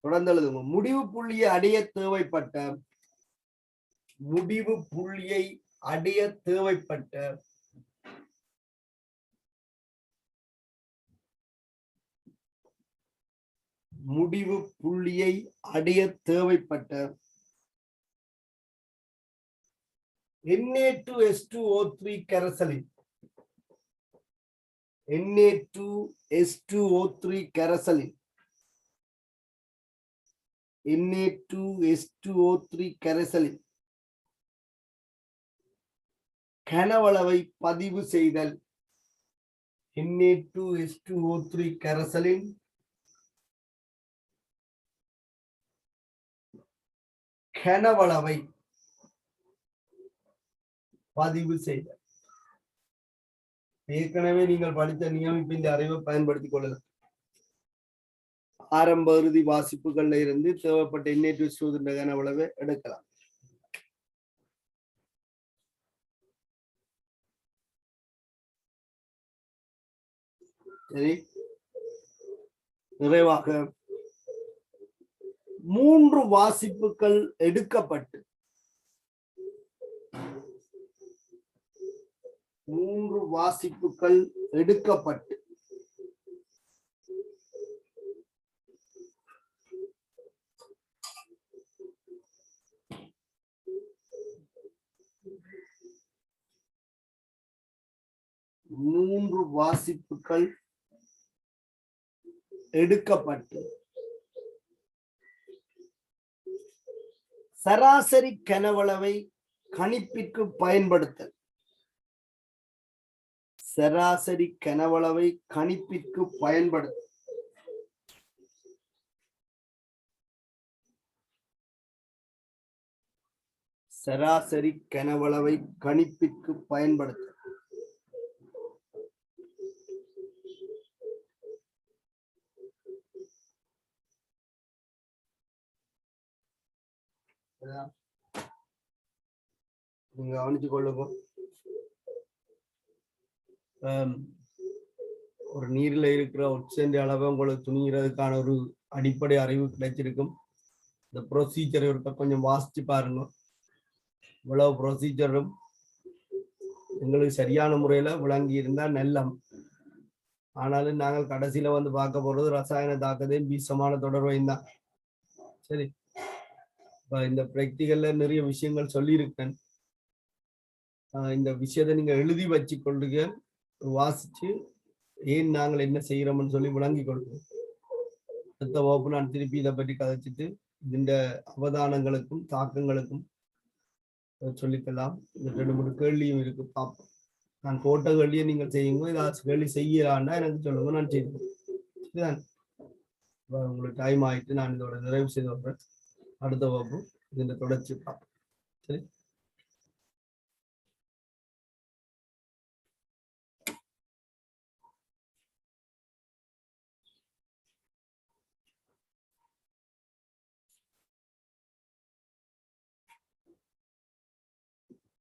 தொடர்ந்து எழுதுங்க. முடிவு புள்ளியை அடைய தேவைப்பட்ட. முடிவு புள்ளியை அடைய தேவைப்பட்ட முடிவு புள்ளியை அடைய தேவைப்பட்ட Na2S2O3 கரைசலின் Na2S2O3 கரைசலின் Na2S2O3 கரைசலின் கனவளவை பதிவு செய்தல். Na2S2O3 கரைசலின் கனவளவை பதிவு செய்தல். ஏற்கனவே நீங்கள் படித்த நியமிப்பின் அறிவை பயன்படுத்திக் கொள்ளலாம். ஆரம்ப இறுதி வாசிப்புகள்ல இருந்து தேவைப்பட்ட Na2SO3 கனவளவை எடுக்கலாம். சரி, நிறைவாக 3 வாசிப்புகள் எடுக்கப்பட்டு 3 வாசிப்புகள் எடுக்கப்பட்டு சராசரி கனவளவை கணிப்பிற்கு பயன்படுத்தல். சராசரி கனவளவை கணிப்பிற்கு பயன்படுத்தல். சராசரி கனவளவை கணிப்பிற்கு பயன்படுத்தல். நீங்க கவனிச்சு கொள்ளுங்க. ஒரு நீர்ல இருக்கிற ஒட்சேண்ட அளவை உங்களுக்கு துணிகிறதுக்கான ஒரு அடிப்படை அறிவு கிடைச்சிருக்கும். இந்த ப்ரொசீஜர் கொஞ்சம் வாசிச்சு பாருங்க. இவ்வளவு ப்ரொசீஜரும் எங்களுக்கு சரியான முறையில விளங்கி இருந்தா நல்லம். ஆனாலும் நாங்கள் கடைசியில வந்து பார்க்க போறது ரசாயன தாக்கத்தையும் பீசமான தொடர்பையும் தான். சரி, இந்த பிராக்டிகல்ல நிறைய விஷயங்கள் சொல்லியிருக்கேன். இந்த விஷயத்தை நீங்க எழுதி வச்சு கொள்ளுங்க, வாசிச்சு ஏன் நாங்கள் என்ன செய்யறோம்னு சொல்லி விளங்கி கொள்ளுங்க. அடுத்த வகுப்பு நான் திருப்பி இதை பற்றி கதைச்சிட்டு இந்த அவதானங்களுக்கும் தாக்கங்களுக்கும் சொல்லிக்கலாம். இந்த 2-3 கேள்வியும் இருக்கு, பார்ப்போம். நான் போட்ட கேள்வியை நீங்கள் செய்யுங்க, ஏதாச்சும் கேள்வி செய்யலான்னா எனக்கு சொல்லுங்க, நான் செய்வேன். சரிதான்? உங்களுக்கு டைம் ஆயிட்டு நான் இதோட நிறைவு செய்து வருவேன். அடுத்த வகுப்பு இதோட தொடர்ச்சி பார்ப்போம். சரி.